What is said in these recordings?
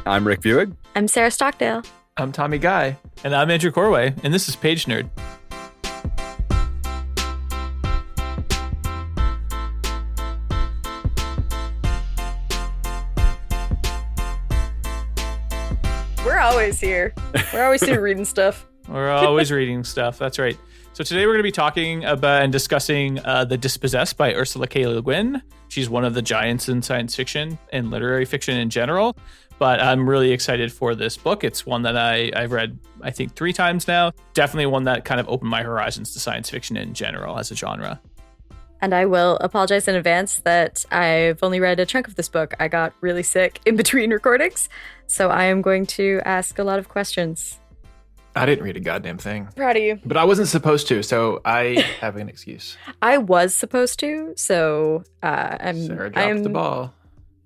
I'm Rick Buick. I'm Sarah Stockdale. I'm Tommy Guy. And I'm Andrew Corway, and this is Pagenerd. We're always here. We're always here reading stuff. We're always reading stuff. That's right. So today we're going to be talking about and discussing The Dispossessed by Ursula K. Leguin. She's one of the giants in science fiction and literary fiction in general. But I'm really excited for this book. It's one that I've read, I think, 3 times now. Definitely one that kind of opened my horizons to science fiction in general as a genre. And I will apologize in advance that I've only read a chunk of this book. I got really sick in between recordings. So I am going to ask a lot of questions. I didn't read a goddamn thing. Proud of you. But I wasn't supposed to, so I have an excuse. I was supposed to, so Sarah dropped the ball.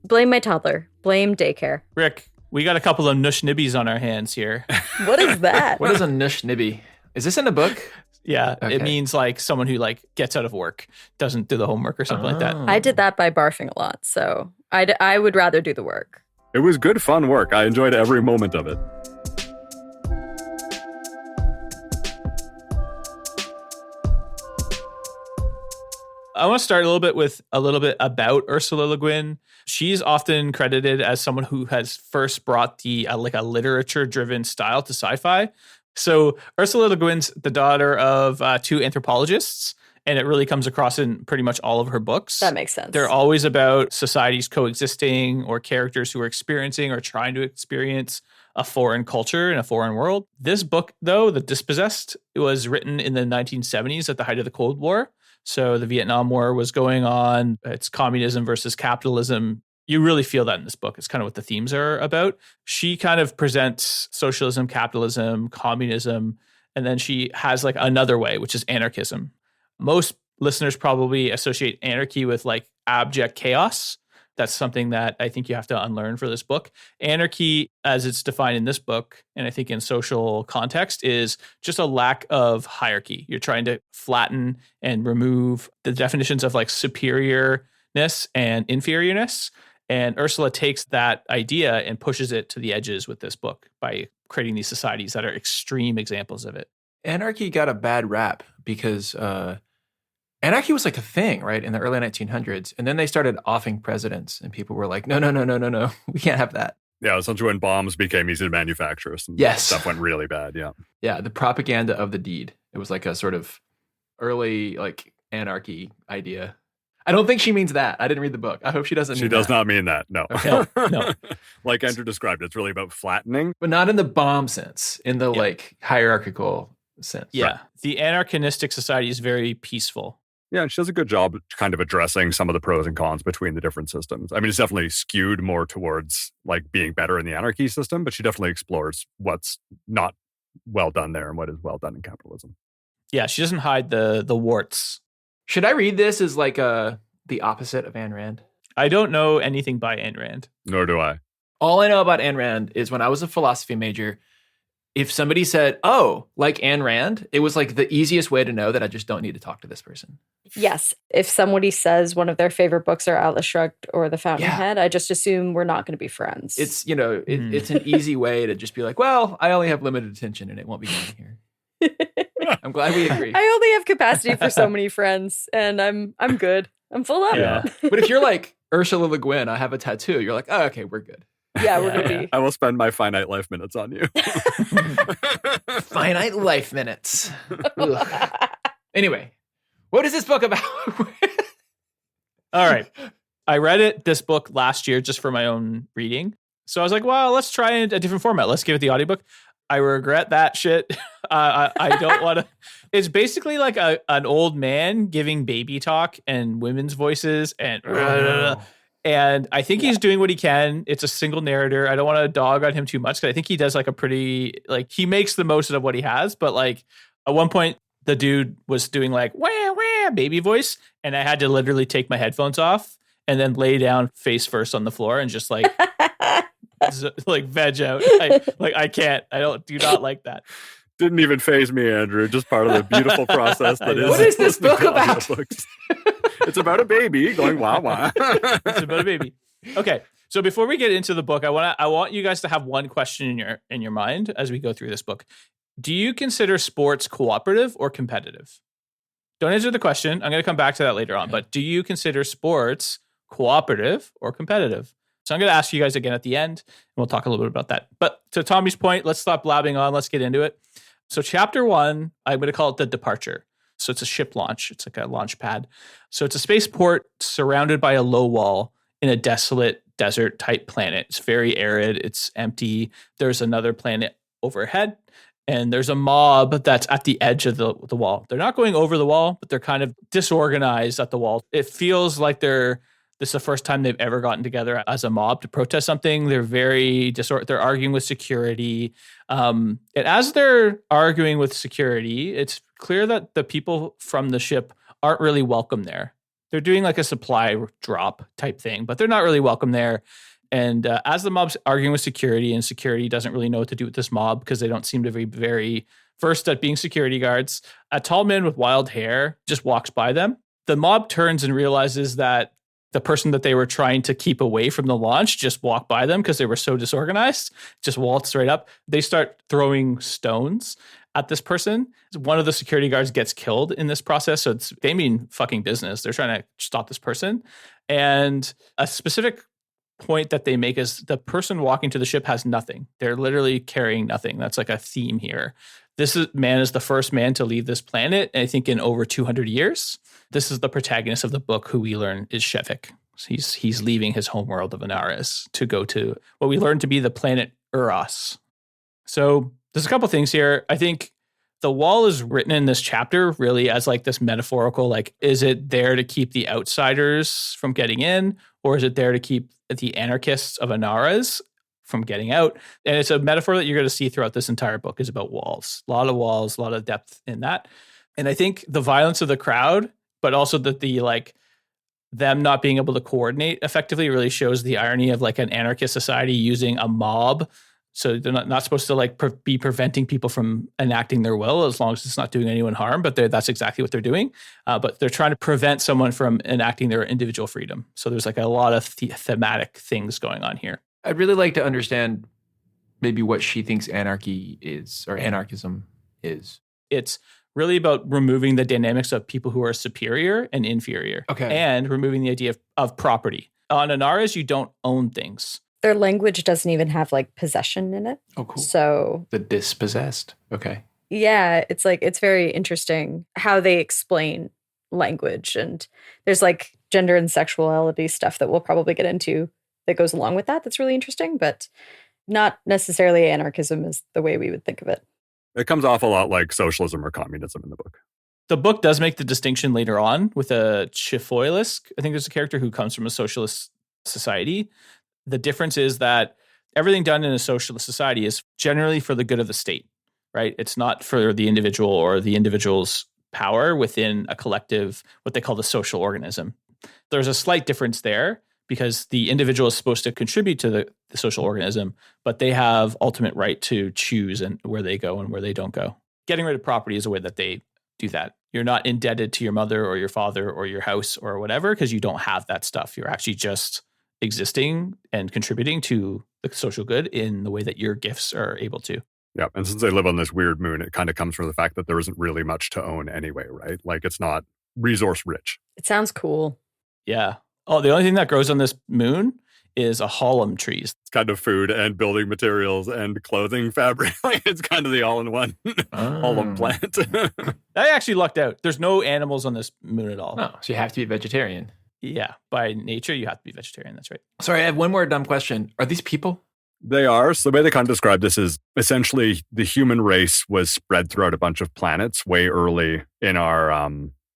Blame my toddler. Blame daycare. Rick, we got a couple of nush nibbies on our hands here. What is that? What is a nush nibby? Is this in a book? Yeah, Okay. It means like someone who like gets out of work, doesn't do the homework or something like that. I did that by barfing a lot, so I would rather do the work. It was good, fun work. I enjoyed every moment of it. I want to start a little bit about Ursula Le Guin. She's often credited as someone who has first brought the a literature-driven style to sci-fi. So Ursula Le Guin's the daughter of 2 anthropologists, and it really comes across in pretty much all of her books. That makes sense. They're always about societies coexisting or characters who are experiencing or trying to experience a foreign culture in a foreign world. This book, though, The Dispossessed, it was written in the 1970s at the height of the Cold War. So the Vietnam War was going on. It's communism versus capitalism. You really feel that in this book. It's kind of what the themes are about. She kind of presents socialism, capitalism, communism, and then she has like another way, which is anarchism. Most listeners probably associate anarchy with like abject chaos. That's something that I think you have to unlearn for this book. Anarchy, as it's defined in this book, and I think in social context, is just a lack of hierarchy. You're trying to flatten and remove the definitions of like superiorness and inferiorness. And Ursula takes that idea and pushes it to the edges with this book by creating these societies that are extreme examples of it. Anarchy got a bad rap because anarchy was like a thing, right, in the early 1900s. And then they started offing presidents, and people were like, no, we can't have that. Yeah, essentially when bombs became easy to manufacture. Some Yes. stuff went really bad, yeah. Yeah, the propaganda of the deed. It was like a sort of early like anarchy idea. I don't think she means that. I didn't read the book. I hope she doesn't mean She does that. not mean that, no. Okay. No. Like Andrew described, it's really about flattening. But not in the bomb sense, in the like hierarchical sense. Yeah. Right. The anarchistic society is very peaceful. Yeah, and she does a good job kind of addressing some of the pros and cons between the different systems. I mean, it's definitely skewed more towards like being better in the anarchy system, but she definitely explores what's not well done there and what is well done in capitalism. Yeah, she doesn't hide the warts. Should I read this as like the opposite of Ayn Rand? I don't know anything by Ayn Rand. Nor do I. All I know about Ayn Rand is when I was a philosophy major, if somebody said, oh, like Ayn Rand, it was like the easiest way to know that I just don't need to talk to this person. Yes. If somebody says one of their favorite books are Atlas Shrugged or The Fountainhead, I just assume we're not going to be friends. It's, it's an easy way to just be like, well, I only have limited attention and it won't be going here. I'm glad we agree. I only have capacity for so many friends, and I'm good. I'm full up. Yeah. But if you're like Ursula Le Guin, I have a tattoo, you're like, oh, okay, we're good. Yeah, we're going to be. I will spend my finite life minutes on you. Finite life minutes. Ugh. Anyway, what is this book about? All right. I read this book last year just for my own reading. So I was like, well, let's try a different format. Let's give it the audiobook. I regret that shit. I don't want to. It's basically like an old man giving baby talk and women's voices and and I think he's doing what he can. It's a single narrator. I don't want to dog on him too much because I think he does like a pretty he makes the most of what he has. But like at one point, the dude was doing like wah wah baby voice, and I had to literally take my headphones off and then lay down face first on the floor and just like. Like veg out. I can't. Do not like that. Didn't even faze me, Andrew. Just part of the beautiful process that is. What is this book about? It's about a baby going wah wah. It's about a baby. Okay. So before we get into the book, I want you guys to have one question in your mind as we go through this book. Do you consider sports cooperative or competitive? Don't answer the question. I'm going to come back to that later on. But do you consider sports cooperative or competitive? So I'm going to ask you guys again at the end, and we'll talk a little bit about that. But to Tommy's point, let's stop blabbing on. Let's get into it. So chapter 1, I'm going to call it the departure. So it's a ship launch. It's like a launch pad. So it's a spaceport surrounded by a low wall in a desolate desert type planet. It's very arid. It's empty. There's another planet overhead, and there's a mob that's at the edge of the wall. They're not going over the wall, but they're kind of disorganized at the wall. It feels like this is the first time they've ever gotten together as a mob to protest something. They're very they're arguing with security. And as they're arguing with security, it's clear that the people from the ship aren't really welcome there. They're doing like a supply drop type thing, but they're not really welcome there. And as the mob's arguing with security, and security doesn't really know what to do with this mob because they don't seem to be very versed at being security guards, a tall man with wild hair just walks by them. The mob turns and realizes that the person that they were trying to keep away from the launch just walked by them because they were so disorganized, just waltzed right up. They start throwing stones at this person. One of the security guards gets killed in this process. So they mean fucking business. They're trying to stop this person. And a specific point that they make is the person walking to the ship has nothing. They're literally carrying nothing. That's like a theme here. This man is the first man to leave this planet, I think, in over 200 years. This is the protagonist of the book, who we learn is Shevik. He's leaving his homeworld of Anaris to go to what we learn to be the planet Uros. So there's a couple things here. I think the wall is written in this chapter really as like this metaphorical, like, is it there to keep the outsiders from getting in, or is it there to keep the anarchists of Anaris from getting out? And it's a metaphor that you're going to see throughout this entire book is about walls. A lot of walls, a lot of depth in that. And I think the violence of the crowd, but also that the like them not being able to coordinate effectively really shows the irony of like an anarchist society using a mob. So they're not supposed to like be preventing people from enacting their will as long as it's not doing anyone harm. But that's exactly what they're doing. But they're trying to prevent someone from enacting their individual freedom. So there's like a lot of thematic things going on here. I'd really like to understand maybe what she thinks anarchy is, or anarchism is. It's really about removing the dynamics of people who are superior and inferior. Okay. And removing the idea of property. On Anaris, you don't own things. Their language doesn't even have like possession in it. Oh, cool. So The dispossessed. Okay. yeah, it's like, it's very interesting how they explain language. And there's like gender and sexuality stuff that we'll probably get into that goes along with that. That's really interesting, but not necessarily anarchism is the way we would think of it. It comes off a lot like socialism or communism in the book. The book does make the distinction later on with a Chifoilisk. I think there's a character who comes from a socialist society. The difference is that everything done in a socialist society is generally for the good of the state, right? It's not for the individual or the individual's power within a collective, what they call the social organism. There's a slight difference there because the individual is supposed to contribute to the social organism, but they have ultimate right to choose and where they go and where they don't go. Getting rid of property is a way that they do that. You're not indebted to your mother or your father or your house or whatever because you don't have that stuff. You're actually just existing and contributing to the social good in the way that your gifts are able to. Yeah. And since they live on this weird moon, it kind of comes from the fact that there isn't really much to own anyway, right? Like it's not resource rich. It sounds cool. Yeah. Oh, the only thing that grows on this moon is a halum trees. It's kind of food and building materials and clothing fabric. It's kind of the all-in-one halum plant. I actually lucked out. There's no animals on this moon at all. Oh, so you have to be vegetarian. Yeah. By nature, you have to be vegetarian. That's right. Sorry, I have one more dumb question. Are these people? They are. So the way they kind of describe this is essentially the human race was spread throughout a bunch of planets way early in our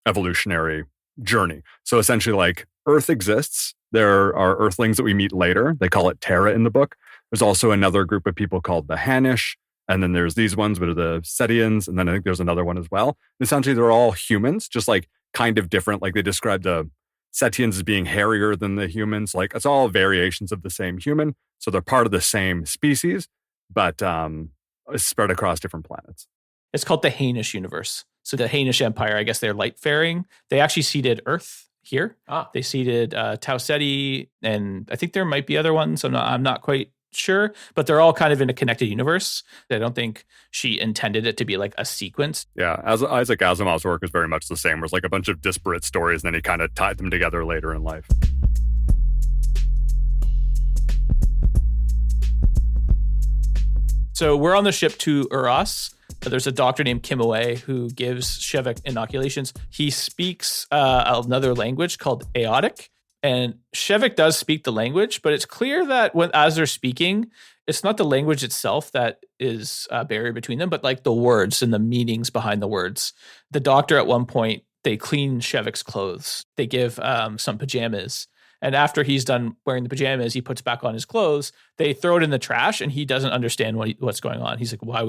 evolutionary journey. So essentially like Earth exists. There are Earthlings that we meet later. They call it Terra in the book. There's also another group of people called the Hanish. And then there's these ones, but are the Setians. And then I think there's another one as well. Essentially, they're all humans, just like kind of different. Like they describe the Setians as being hairier than the humans. Like it's all variations of the same human. So they're part of the same species, but spread across different planets. It's called the Hainish universe. So the Hainish Empire, I guess they're light-faring. They actually seeded Earth here. They seated Tau-Ceti, and I think there might be other ones. I'm not quite sure, but they're all kind of in a connected universe. I don't think she intended it to be like a sequence. Yeah, as Isaac Asimov's work is very much the same. Where it's like a bunch of disparate stories, and then he kind of tied them together later in life. So we're on the ship to Uras. There's a doctor named Kimaway who gives Shevek inoculations. He speaks another language called Aotic. And Shevek does speak the language, but it's clear that as they're speaking, it's not the language itself that is a barrier between them, but like the words and the meanings behind the words. The doctor at one point, they clean Shevek's clothes. They give some pajamas. And after he's done wearing the pajamas, he puts back on his clothes. They throw it in the trash, and he doesn't understand what's going on. He's like, why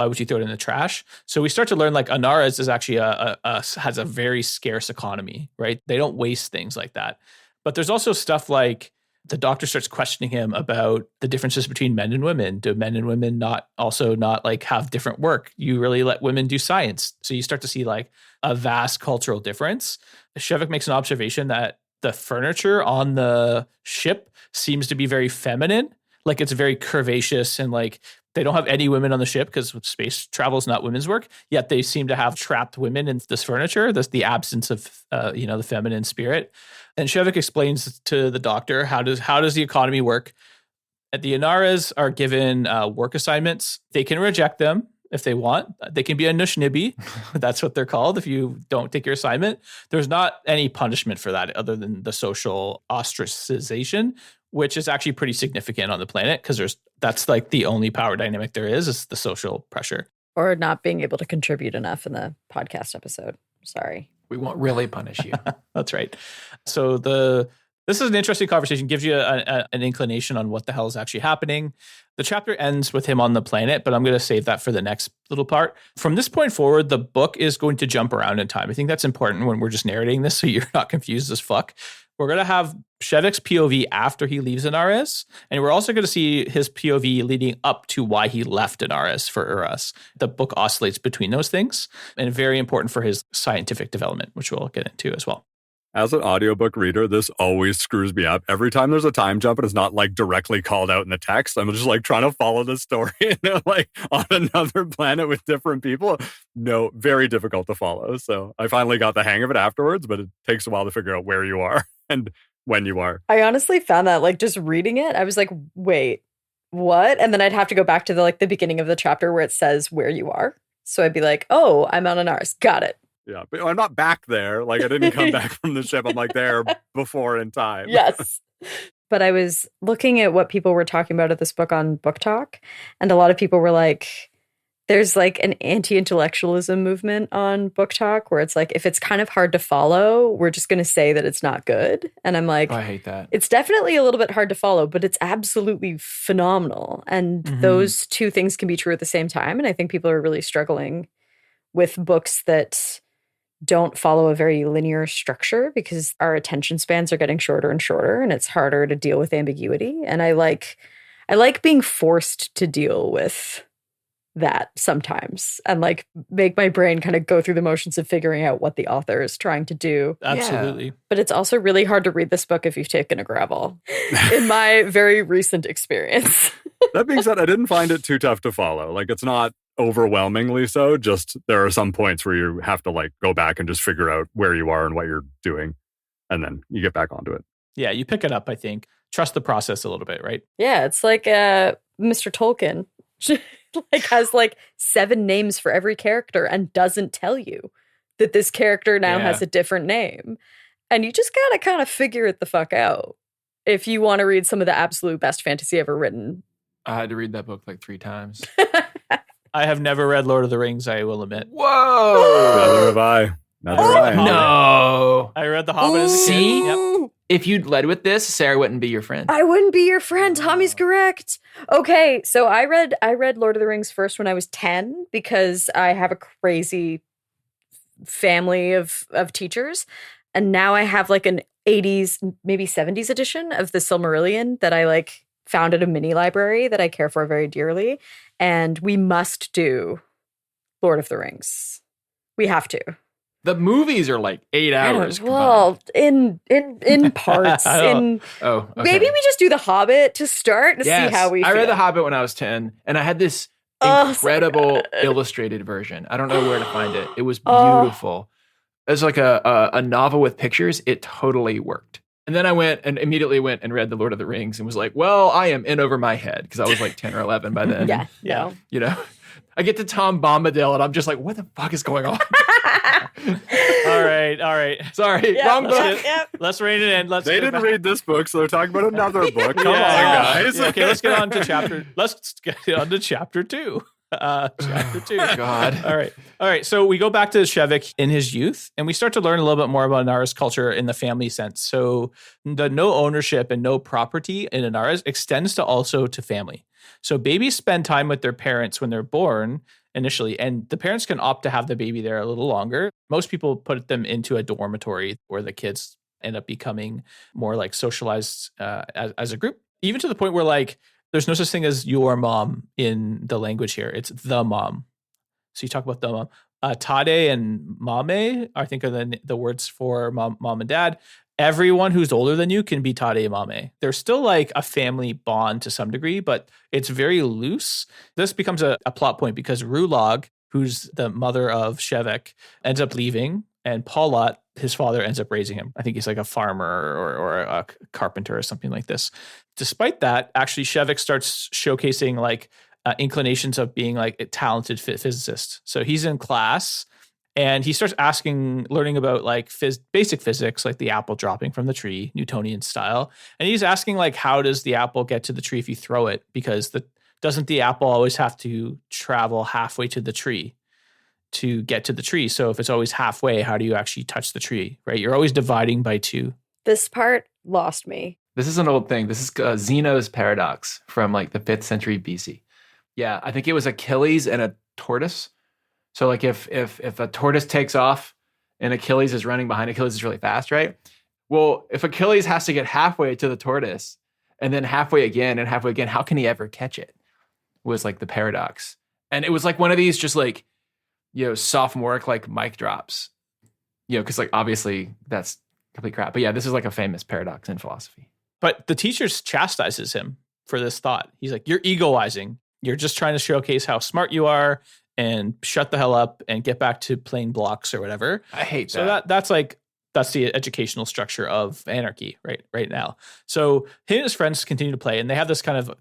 would you throw it in the trash? So we start to learn like Anaras is actually has a very scarce economy, right? They don't waste things like that. But there's also stuff like the doctor starts questioning him about the differences between men and women. Do men and women not like have different work? You really let women do science. So you start to see like a vast cultural difference. Shevek makes an observation that the furniture on the ship seems to be very feminine. Like it's very curvaceous, and like they don't have any women on the ship because space travel is not women's work. Yet they seem to have trapped women in this furniture. That's the absence of the feminine spirit. And Shevek explains to the doctor how does the economy work. The Anaras are given work assignments. They can reject them if they want. They can be a nushnibi. That's what they're called if you don't take your assignment. There's not any punishment for that other than the social ostracization, which is actually pretty significant on the planet because that's like the only power dynamic there is the social pressure. Or not being able to contribute enough in the podcast episode. Sorry. We won't really punish you. That's right. So this is an interesting conversation, gives you an inclination on what the hell is actually happening. The chapter ends with him on the planet, but I'm going to save that for the next little part. From this point forward, the book is going to jump around in time. I think that's important when we're just narrating this so you're not confused as fuck. We're going to have Shevek's POV after he leaves Anaris, and we're also going to see his POV leading up to why he left Anaris for Uras. The book oscillates between those things, and very important for his scientific development, which we'll get into as well. As an audiobook reader, this always screws me up. Every time there's a time jump and it's not like directly called out in the text, I'm just like trying to follow the story like on another planet with different people. No, very difficult to follow. So I finally got the hang of it afterwards, but it takes a while to figure out where you are and when you are. I honestly found that like just reading it, I was like, wait, what? And then I'd have to go back to the beginning of the chapter where it says where you are. So I'd be like, oh, I'm on Anaris. Got it. Yeah, but I'm not back there. Like I didn't come back from the ship. I'm like there before in time. Yes. But I was looking at what people were talking about at this book on Book Talk. And a lot of people were like, there's like an anti-intellectualism movement on Book Talk where it's like, if it's kind of hard to follow, we're just going to say that it's not good. And I'm like, Oh, I hate that. It's definitely a little bit hard to follow, but it's absolutely phenomenal. And those two things can be true at the same time. And I think people are really struggling with books that don't follow a very linear structure because our attention spans are getting shorter and shorter, and it's harder to deal with ambiguity. And I like being forced to deal with that sometimes and like make my brain kind of go through the motions of figuring out what the author is trying to do. Absolutely. Yeah. But it's also really hard to read this book if you've taken a gravel, in my very recent experience. That being said, I didn't find it too tough to follow. Like it's not overwhelmingly so, just there are some points where you have to like go back and just figure out where you are and what you're doing, and then you get back onto it. Yeah, you pick it up, I think. Trust the process a little bit, right? Yeah, it's like Mr. Tolkien like has like 7 names for every character and doesn't tell you that this character now has a different name. And you just gotta kind of figure it the fuck out if you want to read some of the absolute best fantasy ever written. I had to read that book like 3 times. I have never read Lord of the Rings, I will admit. Whoa! Neither have I. Neither have I. No. I read The Hobbit as a kid. See? Yep. If you'd led with this, Sarah wouldn't be your friend. I wouldn't be your friend. Tommy's correct. Okay, so I read Lord of the Rings first when I was 10 because I have a crazy family of teachers. And now I have like an 80s, maybe 70s edition of the Silmarillion that I like found at a mini library that I care for very dearly. And we must do Lord of the Rings. We have to. The movies are like 8 hours. Well, in parts. Okay. Maybe we just do The Hobbit to start and see how we feel. I read The Hobbit when I was 10, and I had this incredible illustrated version. I don't know where to find it. It was beautiful. It was like a novel with pictures. It totally worked. And then I immediately went and read The Lord of the Rings and was like, well, I am in over my head because I was like 10 or 11 by then. Yeah. You know, I get to Tom Bombadil and I'm just like, what the fuck is going on? All right. Sorry, wrong book. Let's rein it in. They didn't read this book, so they're talking about another book. Come on, guys. Yeah, okay, let's get on to chapter 2. Chapter 2. God. All right. So we go back to Shevik in his youth, and we start to learn a little bit more about Inara's culture in the family sense. So the no ownership and no property in Inara's extends to family. So babies spend time with their parents when they're born initially, and the parents can opt to have the baby there a little longer. Most people put them into a dormitory where the kids end up becoming more like socialized as a group, even to the point where like there's no such thing as your mom in the language here. It's the mom. So you talk about the mom. Tade and mame, I think, are the words for mom and dad. Everyone who's older than you can be Tade and mame. There's still like a family bond to some degree, but it's very loose. This becomes a plot point because Rulog, who's the mother of Shevik, ends up leaving, and Paulat, his father, ends up raising him. I think he's like a farmer or a carpenter or something like this. Despite that, actually, Shevik starts showcasing like inclinations of being like a talented physicist. So he's in class and he starts learning about like basic physics, like the apple dropping from the tree, Newtonian style. And he's asking like, how does the apple get to the tree if you throw it? Because doesn't the apple always have to travel halfway to the tree to get to the tree? So if it's always halfway, how do you actually touch the tree, right? You're always dividing by 2. This part lost me. This is an old thing. This is Zeno's paradox from like the 5th century BC. Yeah, I think it was Achilles and a tortoise. So like if a tortoise takes off and Achilles is running behind, Achilles is really fast, right? Well, if Achilles has to get halfway to the tortoise and then halfway again and halfway again, how can he ever catch it? Was like the paradox. And it was like one of these just like, you know, sophomoric like mic drops, you know, because like obviously that's complete crap. But yeah, this is like a famous paradox in philosophy. But the teacher chastises him for this thought. He's like, you're egoizing. You're just trying to showcase how smart you are and shut the hell up and get back to playing blocks or whatever. I hate that. So that's the educational structure of anarchy right now. So he and his friends continue to play, and they have this kind of,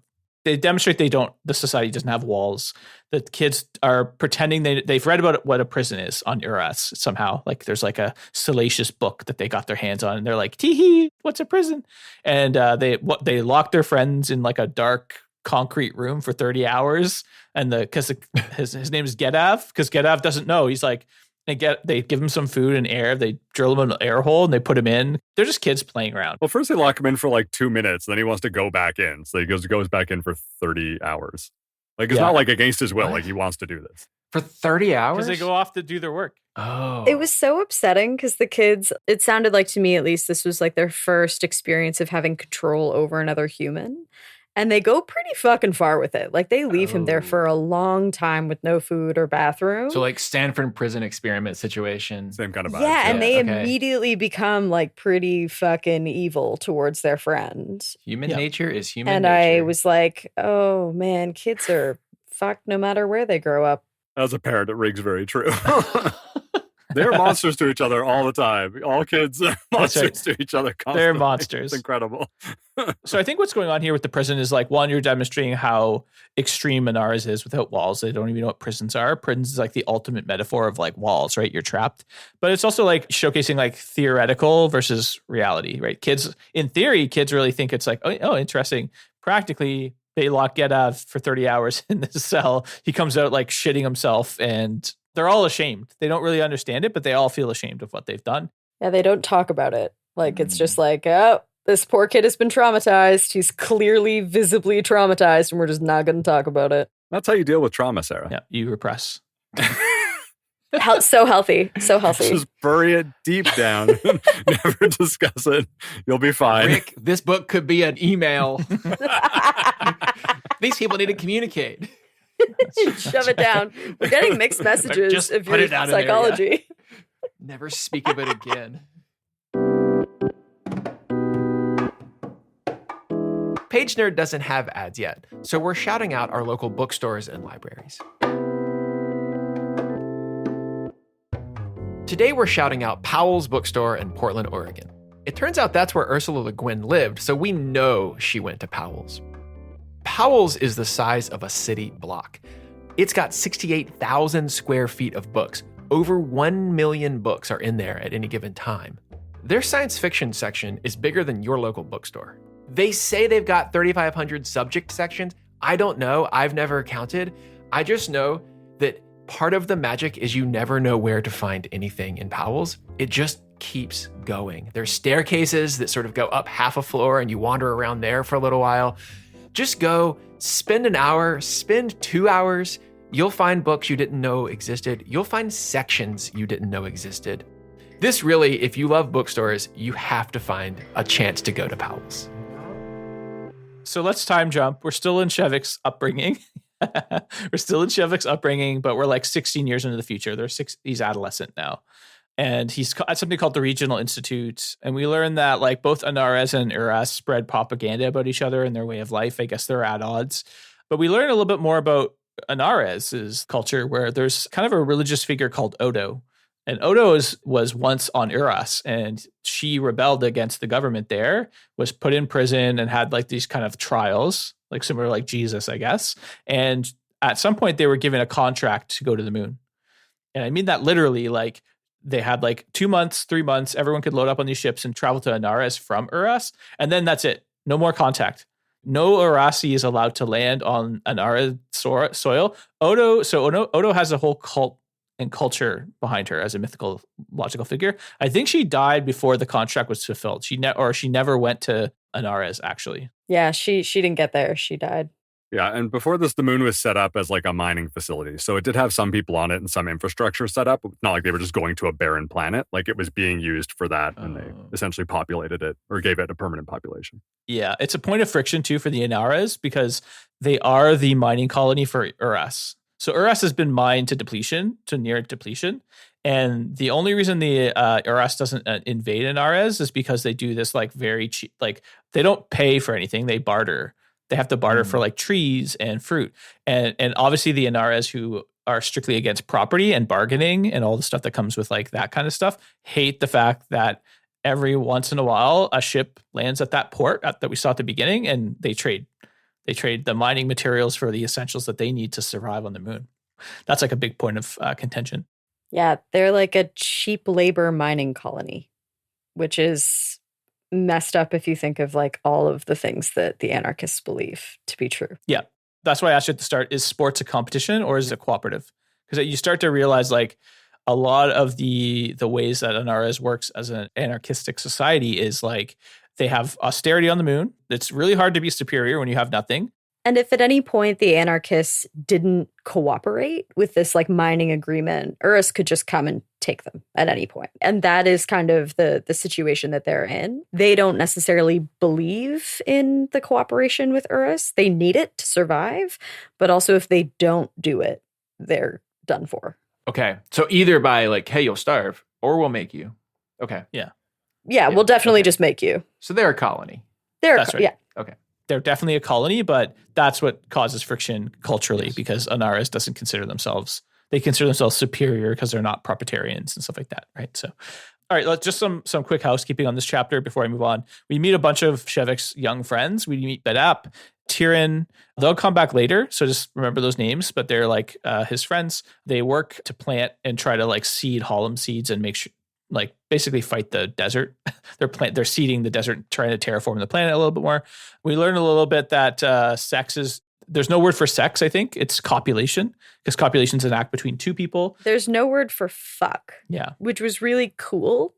they demonstrate the society doesn't have walls. The kids are pretending they've read about what a prison is on Uras somehow. Like there's like a salacious book that they got their hands on, and they're like, tee-hee, what's a prison? And they lock their friends in like a dark concrete room for 30 hours. And because his name is Gedav, because Gedav doesn't know. He's like, they give him some food and air. They drill him an air hole and they put him in. They're just kids playing around. Well, first they lock him in for like 2 minutes. Then he wants to go back in. So he goes back in for 30 hours. Like it's not like against his will. What? Like he wants to do this. For 30 hours? Because they go off to do their work. Oh. It was so upsetting because the kids, it sounded like to me at least, this was like their first experience of having control over another human. And they go pretty fucking far with it. Like they leave him there for a long time with no food or bathroom. So like Stanford prison experiment situation. Same kind of vibe. Yeah, and they immediately become like pretty fucking evil towards their friend. Human nature is human and nature. I was like, oh man, kids are fucked no matter where they grow up. As a parent, it rings very true. They're monsters to each other all the time. All kids are monsters to each other constantly. They're monsters. It's incredible. So I think what's going on here with the prison is like, one, you're demonstrating how extreme Inara's is without walls. They don't even know what prisons are. Prisons is like the ultimate metaphor of like walls, right? You're trapped. But it's also like showcasing like theoretical versus reality, right? Kids, in theory, kids really think it's like, oh interesting. Practically, they lock Gedav for 30 hours in the cell. He comes out like shitting himself, and they're all ashamed. They don't really understand it, but they all feel ashamed of what they've done. Yeah, they don't talk about it. Like, it's just like, oh, this poor kid has been traumatized. He's clearly visibly traumatized, and we're just not going to talk about it. That's how you deal with trauma, Sarah. Yeah, you repress. So healthy. So healthy. Just bury it deep down. Never discuss it. You'll be fine. Rick, this book could be an email. These people need to communicate. Shove it down. We're getting mixed messages Just of put your it out in there, psychology. Never speak of it again. Pagenerd doesn't have ads yet, so we're shouting out our local bookstores and libraries. Today we're shouting out Powell's Bookstore in Portland, Oregon. It turns out that's where Ursula Guin lived, so we know she went to Powell's. Powell's is the size of a city block. It's got 68,000 square feet of books. Over 1 million books are in there at any given time. Their science fiction section is bigger than your local bookstore. They say they've got 3,500 subject sections. I don't know. I've never counted. I just know that part of the magic is you never know where to find anything in Powell's. It just keeps going. There's staircases that sort of go up half a floor and you wander around there for a little while. Just go, spend an hour, spend 2 hours. You'll find books you didn't know existed. You'll find sections you didn't know existed. This really, if you love bookstores, you have to find a chance to go to Powell's. So let's time jump. We're still in Shevik's upbringing. But we're like 16 years into the future. He's adolescent now. And he's at something called the Regional Institute. And we learn that like both Anares and Uras spread propaganda about each other and their way of life. I guess they're at odds. But we learn a little bit more about Anares' culture, where there's kind of a religious figure called Odo. And Odo was once on Uras, and she rebelled against the government there, was put in prison and had like these kind of trials, like similar like Jesus, I guess. And at some point they were given a contract to go to the moon. And I mean that literally, like they had like 2 months, 3 months, everyone could load up on these ships and travel to Anares from Uras. And then that's it. No more contact. No Urasi is allowed to land on Anares soil. Odo has a whole cult and culture behind her as a mythical, logical figure. I think she died before the contract was fulfilled. She never went to Anares, actually. Yeah, she didn't get there. She died. Yeah, and before this, the moon was set up as like a mining facility. So it did have some people on it and some infrastructure set up. Not like they were just going to a barren planet. Like it was being used for that, and they essentially populated it or gave it a permanent population. Yeah, it's a point of friction too for the Anares because they are the mining colony for Uras. So Uras has been mined to near depletion. And the only reason the Uras doesn't invade Anares is because they do this like very cheap, like they don't pay for anything, they barter. They have to barter for like trees and fruit. And obviously the Anares, who are strictly against property and bargaining and all the stuff that comes with like that kind of stuff, hate the fact that every once in a while a ship lands at that port that we saw at the beginning, and they trade. They trade the mining materials for the essentials that they need to survive on the moon. That's like a big point of contention. Yeah, they're like a cheap labor mining colony, which is messed up if you think of like all of the things that the anarchists believe to be true. Yeah, that's why I asked you at the start, is sports a competition or is it cooperative? Because you start to realize like a lot of the ways that Anares works as an anarchistic society is like they have austerity on the moon. It's really hard to be superior when you have nothing. And if at any point the anarchists didn't cooperate with this like mining agreement, Uras could just come and take them at any point. And that is kind of the situation that they're in. They don't necessarily believe in the cooperation with Uras. They need it to survive. But also if they don't do it, they're done for. Okay. So either by like, hey, you'll starve, or we'll make you. Okay. Yeah, we'll definitely just make you. So they're a colony. That's right. Yeah. Okay. They're definitely a colony, but that's what causes friction culturally because Anares doesn't consider themselves, they consider themselves superior because they're not proprietarians and stuff like that, right? So, all right, let's just some quick housekeeping on this chapter before I move on. We meet a bunch of Shevik's young friends. We meet Bedap, Tyrion. They'll come back later, so just remember those names, but they're like his friends. They work to plant and try to like seed Hallam seeds and make sure, like basically fight the desert. They're seeding the desert, trying to terraform the planet a little bit more. We learn a little bit that there's no word for sex, I think. It's copulation, because copulation is an act between two people. There's no word for fuck. Yeah. Which was really cool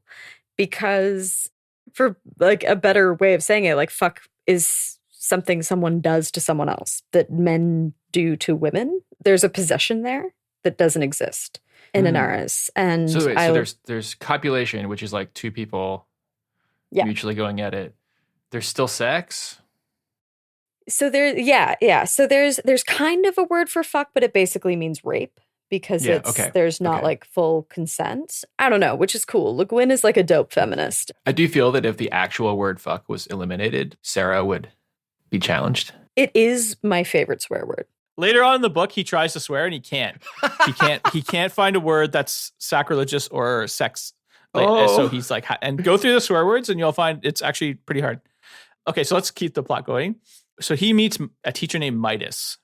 because, for like a better way of saying it, like fuck is something someone does to someone else that men do to women. There's a possession there that doesn't exist in Anares. And so there's copulation, which is like two people mutually going at it. There's still sex. So So there's kind of a word for fuck, but it basically means rape because Yeah, there's not okay. like full consent. I don't know, which is cool. Leguin is like a dope feminist. I do feel that if the actual word fuck was eliminated, Sarah would be challenged. It is my favorite swear word. Later on in the book, he tries to swear and he can't. He can't find a word that's sacrilegious or sex. So he's like, and go through the swear words and you'll find it's actually pretty hard. Okay, so let's keep the plot going. So he meets a teacher named Mitis,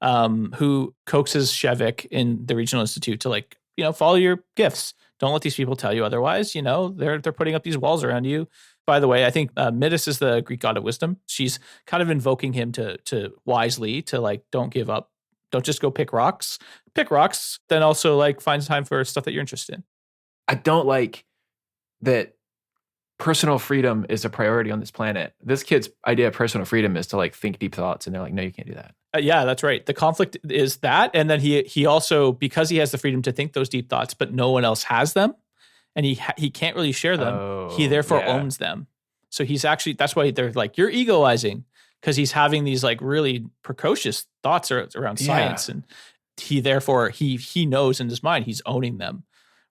who coaxes Shevik in the regional institute to like, follow your gifts. Don't let these people tell you otherwise. They're putting up these walls around you. By the way, I think Mitis is the Greek god of wisdom. She's kind of invoking him to wisely, to like, don't give up. Don't just go pick rocks. Pick rocks, then also like find time for stuff that you're interested in. I don't like that personal freedom is a priority on this planet. This kid's idea of personal freedom is to like think deep thoughts, and they're like, no, you can't do that. Yeah, that's right. The conflict is that, and then he also, because he has the freedom to think those deep thoughts, but no one else has them, and he can't really share them. He therefore owns them. So he's actually, that's why they're like, you're egoizing, because he's having these like really precocious thoughts around science, and he therefore he knows in his mind he's owning them.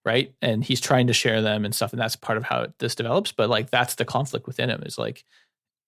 Right. And he's trying to share them and stuff. And that's part of how this develops. But like, that's the conflict within him, is like,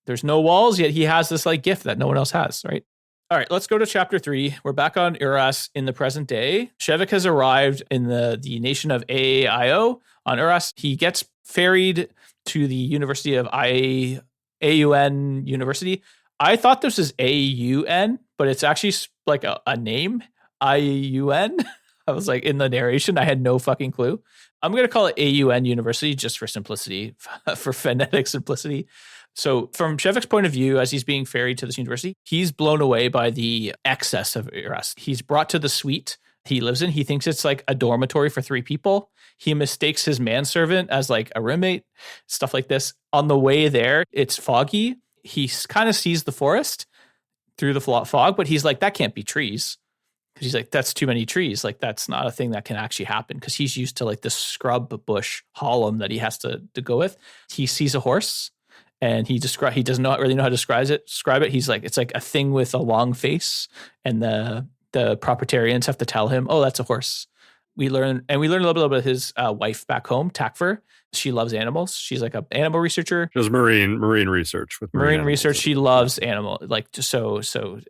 there's no walls, yet he has this like gift that no one else has. Right. All right. Let's go to chapter 3. We're back on Uras in the present day. Shevik has arrived in the nation of AAIO on Uras. He gets ferried to the University of AUN University. I thought this was AUN, but it's actually like a name, IUN. I was like, in the narration, I had no fucking clue. I'm going to call it AUN University just for simplicity, for phonetic simplicity. So from Shevik's point of view, as he's being ferried to this university, he's blown away by the excess of Uras. He's brought to the suite he lives in. He thinks it's like a dormitory for 3 people. He mistakes his manservant as like a roommate, stuff like this. On the way there, it's foggy. He kind of sees the forest through the fog, but he's like, that can't be trees. Because he's like, that's too many trees. Like, that's not a thing that can actually happen. Because he's used to like this scrub bush hollow that he has to go with. He sees a horse, and he does not really know how to describe it. He's like, it's like a thing with a long face, and the proprietarians have to tell him, oh, that's a horse. We learn a little bit about his wife back home, Takfer. She loves animals. She's like an animal researcher. She does marine research with marine research. She loves animal. Like, so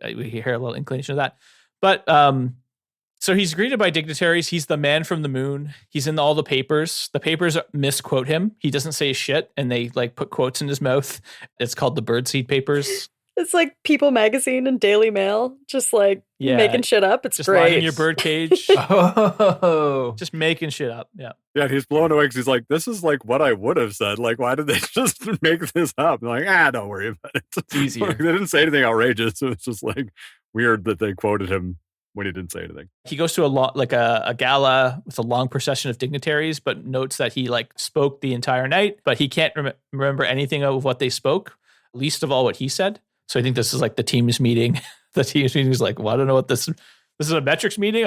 we hear a little inclination of that. But so he's greeted by dignitaries. He's the man from the moon. He's in all the papers. The papers misquote him. He doesn't say shit, and they like put quotes in his mouth. It's called the Birdseed Papers. It's like People Magazine and Daily Mail, just like making shit up. It's just great. Lying in your birdcage. Just making shit up. Yeah. Yeah, he's blown away because he's like, this is like what I would have said. Like, why did they just make this up? I'm like, don't worry about it. It's easier. Like, they didn't say anything outrageous. So it's just like weird that they quoted him when he didn't say anything. He goes to a gala with a long procession of dignitaries, but notes that he like spoke the entire night, but he can't remember anything of what they spoke, least of all what he said. So I think this is like the team's meeting. The team's meeting is like, well, I don't know what this is a metrics meeting.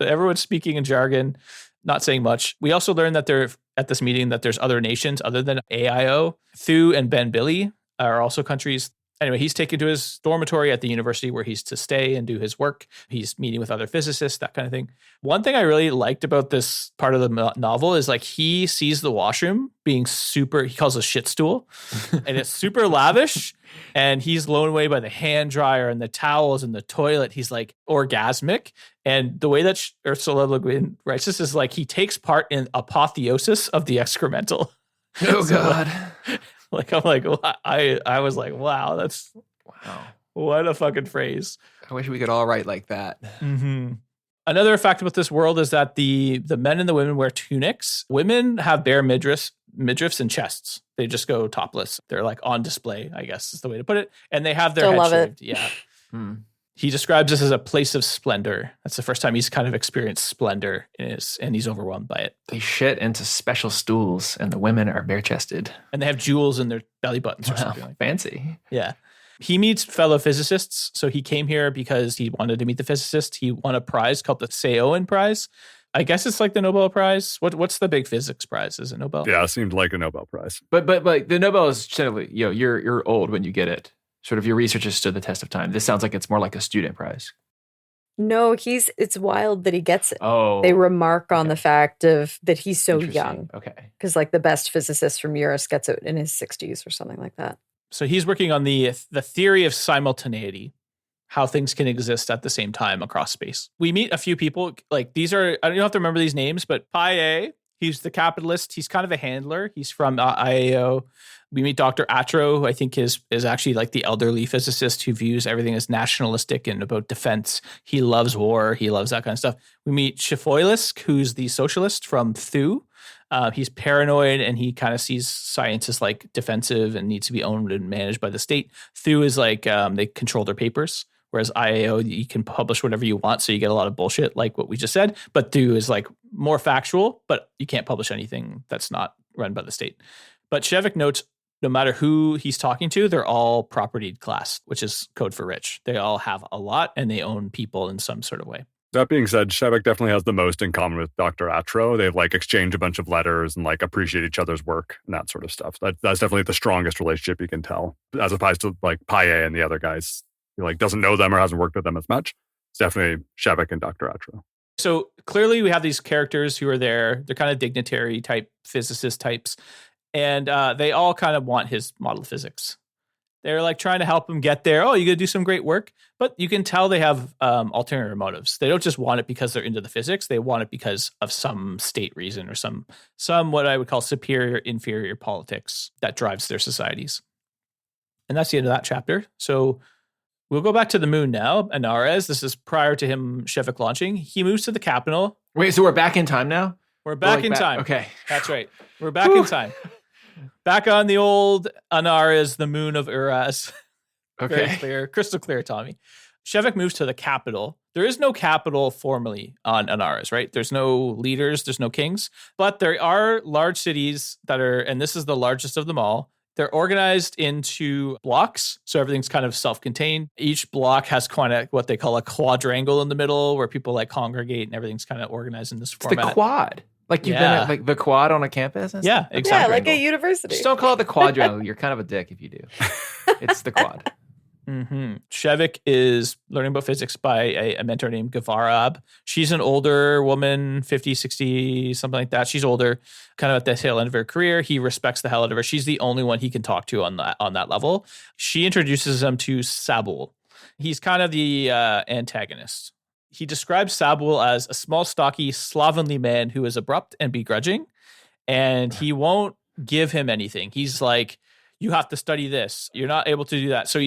Everyone's speaking in jargon, not saying much. We also learned that at this meeting that there's other nations other than AIO. Thu and Ben Billy are also countries. Anyway, he's taken to his dormitory at the university where he's to stay and do his work. He's meeting with other physicists, that kind of thing. One thing I really liked about this part of the novel is like he sees the washroom being super, he calls it a shit stool, and it's super lavish. And he's blown away by the hand dryer and the towels and the toilet. He's like orgasmic. And the way that Ursula Leguin writes this is like he takes part in apotheosis of the excremental. Oh, God. Like, I'm like, I was like, wow, what a fucking phrase. I wish we could all write like that. Mm-hmm. Another fact about this world is that the men and the women wear tunics. Women have bare midriffs and chests. They just go topless. They're like on display, I guess is the way to put it. And they have their head shaved. Yeah. He describes this as a place of splendor. That's the first time he's kind of experienced splendor and he's overwhelmed by it. They shit into special stools, and the women are bare-chested. And they have jewels in their belly buttons or something like that. Fancy. Yeah. He meets fellow physicists. So he came here because he wanted to meet the physicist. He won a prize called the Seowen Prize. I guess it's like the Nobel Prize. What's the big physics prize? Is it Nobel? Yeah, it seemed like a Nobel Prize. But the Nobel is generally, you're old when you get it. Sort of your research has stood the test of time. This sounds like it's more like a student prize. No, it's wild that he gets it. Oh, They remark on the okay. fact of that he's so Interesting. young. Okay. Because like the best physicist from Urus gets it in his 60s or something like that. So he's working on the theory of simultaneity, how things can exist at the same time across space. We meet a few people, like these are, I don't have to remember these names, but Pi A, he's the capitalist. He's kind of a handler. He's from IAO. We meet Dr. Atro, who I think is actually like the elderly physicist who views everything as nationalistic and about defense. He loves war. He loves that kind of stuff. We meet Shifoilisk, who's the socialist from Thu. He's paranoid and he kind of sees science as like defensive and needs to be owned and managed by the state. Thu is like they control their papers, whereas IAO, you can publish whatever you want, so you get a lot of bullshit like what we just said. But Thu is like more factual, but you can't publish anything that's not run by the state. But Shevik notes no matter who he's talking to, they're all propertied class, which is code for rich. They all have a lot and they own people in some sort of way. That being said, Shevik definitely has the most in common with Dr. Atro. They've like exchanged a bunch of letters and like appreciate each other's work and that sort of stuff. That's definitely the strongest relationship you can tell, as opposed to like Paye and the other guys who like doesn't know them or hasn't worked with them as much. It's definitely Shevik and Dr. Atro. So clearly we have these characters who are there. They're kind of dignitary type physicist types. And they all kind of want his model of physics. They're like trying to help him get there. Oh, you're going to do some great work. But you can tell they have ulterior motives. They don't just want it because they're into the physics. They want it because of some state reason or some what I would call superior, inferior politics that drives their societies. And that's the end of that chapter. So we'll go back to the moon now. Anares, this is prior to him Shevik launching. He moves to the capital. Wait, so we're back in time now? We're back in time. Okay. That's right. We're back in time. Back on the old Anares, the moon of Uras. Okay. Very clear, crystal clear, Tommy. Shevik moves to the capital. There is no capital formally on Anares, right? There's no leaders, there's no kings, but there are large cities that are, and this is the largest of them all. They're organized into blocks, so everything's kind of self-contained. Each block has kind of what they call a quadrangle in the middle, where people like congregate, and everything's kind of organized in this format. The quad. Like you've been at like the quad on a campus? And yeah, stuff? exactly. Yeah, like a university. Just don't call it the quadrangle. You're kind of a dick if you do. It's the quad. Mm-hmm. Shevik is learning about physics by a mentor named Gavarab. She's an older woman, 50, 60, something like that. She's older, kind of at the tail end of her career. He respects the hell out of her. She's the only one he can talk to on that level. She introduces him to Sabul. He's kind of the antagonist. He describes Sabul as a small, stocky, slovenly man who is abrupt and begrudging, and he won't give him anything. He's like, you have to study this. You're not able to do that. So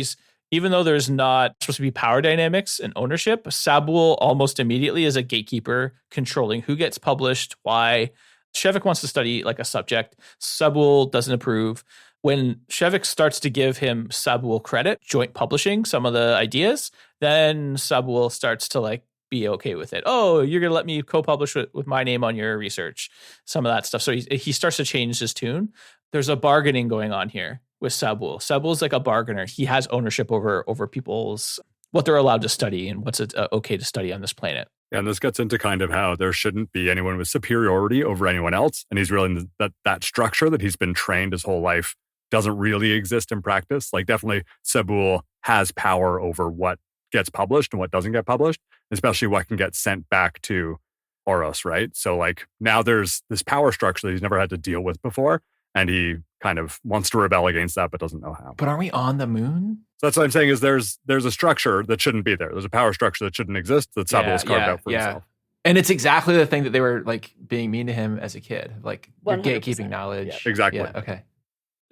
even though there's not supposed to be power dynamics and ownership, Sabul almost immediately is a gatekeeper controlling who gets published, why. Shevik wants to study like a subject. Sabul doesn't approve. When Shevik starts to give him Sabul credit, joint publishing some of the ideas, then Sabul starts to like be okay with it. Oh, you're going to let me co-publish with my name on your research, some of that stuff. So he starts to change his tune. There's a bargaining going on here with Sabul. Sabul's like a bargainer. He has ownership over people's, what they're allowed to study and what's okay to study on this planet. Yeah, and this gets into kind of how there shouldn't be anyone with superiority over anyone else. And he's realizing that structure that he's been trained his whole life doesn't really exist in practice. Like definitely Sabul has power over what gets published and what doesn't get published, especially what can get sent back to Oros, right? So like now there's this power structure that he's never had to deal with before. And he kind of wants to rebel against that, but doesn't know how. But aren't we on the moon? So that's what I'm saying is there's a structure that shouldn't be there. There's a power structure that shouldn't exist that Sabul has carved out for himself. And it's exactly the thing that they were like being mean to him as a kid. Like you're 100%. gatekeeping knowledge. Yeah. Exactly. Yeah, okay.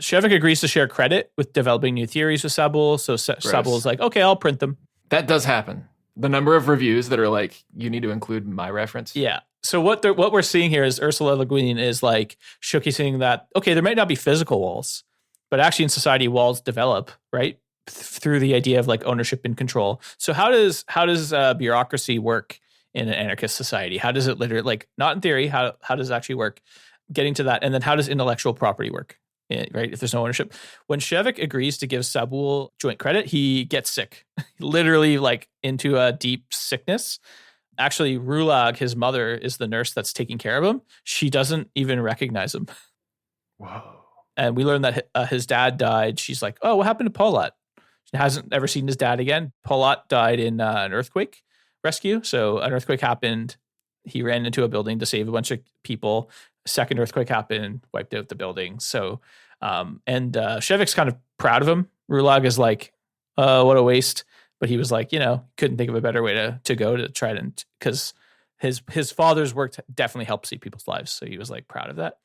Shevik agrees to share credit with developing new theories with Sabul. So Sabul's like, okay, I'll print them. That does happen. The number of reviews that are like, you need to include my reference. Yeah. So what we're seeing here is Ursula Leguin is like showcasing that, okay, there might not be physical walls, but actually in society, walls develop, right? Through the idea of like ownership and control. So how does bureaucracy work in an anarchist society? How does it literally, like not in theory, how does it actually work? Getting to that. And then how does intellectual property work? Right? If there's no ownership. When Shevik agrees to give Sabul joint credit, he gets sick, literally like into a deep sickness. Actually, Rulag, his mother, is the nurse that's taking care of him. She doesn't even recognize him. Whoa. And we learned that his dad died. She's like, oh, what happened to Paulat? She hasn't ever seen his dad again. Paulat died in an earthquake rescue. So an earthquake happened. He ran into a building to save a bunch of people. A second earthquake happened, wiped out the building. So, Shevik's kind of proud of him. Rulag is like, what a waste. But he was like, couldn't think of a better way to go to try to, because his father's work definitely helped save people's lives. So he was like proud of that.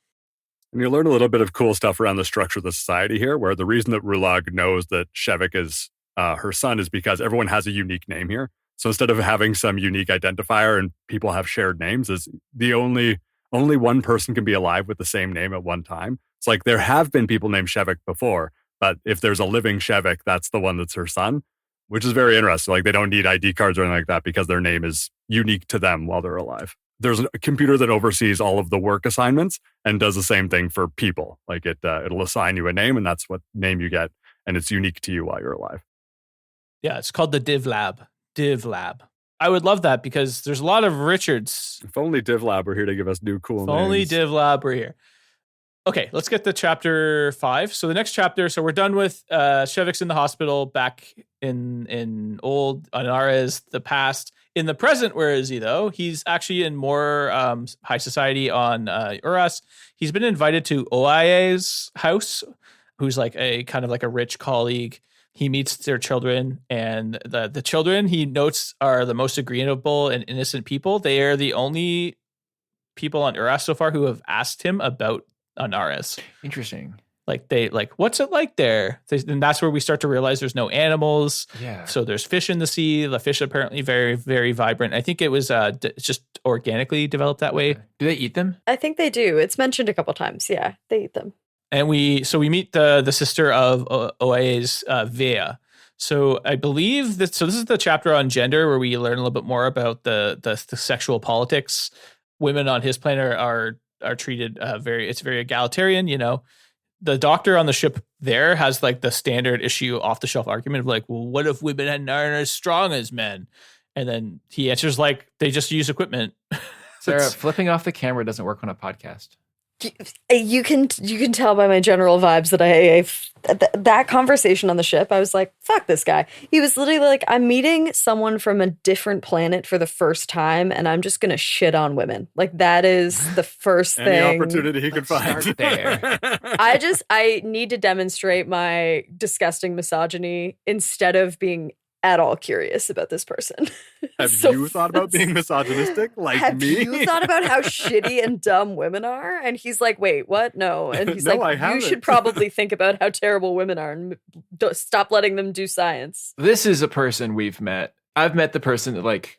And you learn a little bit of cool stuff around the structure of the society here, where the reason that Rulag knows that Shevik is her son is because everyone has a unique name here. So instead of having some unique identifier and people have shared names, is the only one person can be alive with the same name at one time. It's like there have been people named Shevik before, but if there's a living Shevik, that's the one that's her son, which is very interesting. Like they don't need ID cards or anything like that because their name is unique to them while they're alive. There's a computer that oversees all of the work assignments and does the same thing for people. Like it'll assign you a name and that's what name you get. And it's unique to you while you're alive. Yeah, it's called the Div Lab. Div Lab. I would love that because there's a lot of Richards. If only Div Lab were here to give us new cool names. If only Div Lab were here. Okay, let's get to chapter 5. So the next chapter, so we're done with Shevik's in the hospital back in old Anares, the past. In the present, where is he though? He's actually in more high society on Uras. He's been invited to Oaye's house, who's like a kind of like a rich colleague. He meets their children, and the children he notes are the most agreeable and innocent people. They are the only people on Uras so far who have asked him about Anares. Interesting. Like what's it like there? And that's where we start to realize there's no animals. Yeah. So there's fish in the sea. The fish are apparently very, very vibrant. I think it was just organically developed that way. Do they eat them? I think they do. It's mentioned a couple times. Yeah, they eat them. And we meet the sister of Oaye's, Vea. So I believe that, so this is the chapter on gender where we learn a little bit more about the sexual politics. Women on his planet are treated it's very egalitarian, The doctor on the ship there has like the standard issue off the shelf argument of like, well, what if women aren't as strong as men? And then he answers like, they just use equipment. Sarah, flipping off the camera doesn't work on a podcast. You can tell by my general vibes that that conversation on the ship, I was like, fuck this guy. He was literally like, I'm meeting someone from a different planet for the first time, and I'm just going to shit on women. Like, that is the first Any thing. opportunity he could find. Start there. I need to demonstrate my disgusting misogyny instead of being at all curious about this person. Have you thought about being misogynistic like have me? Have you thought about how shitty and dumb women are? And he's like, wait, what? No. And he's No, like, you should probably think about how terrible women are and stop letting them do science. This is a person we've met. I've met the person that like,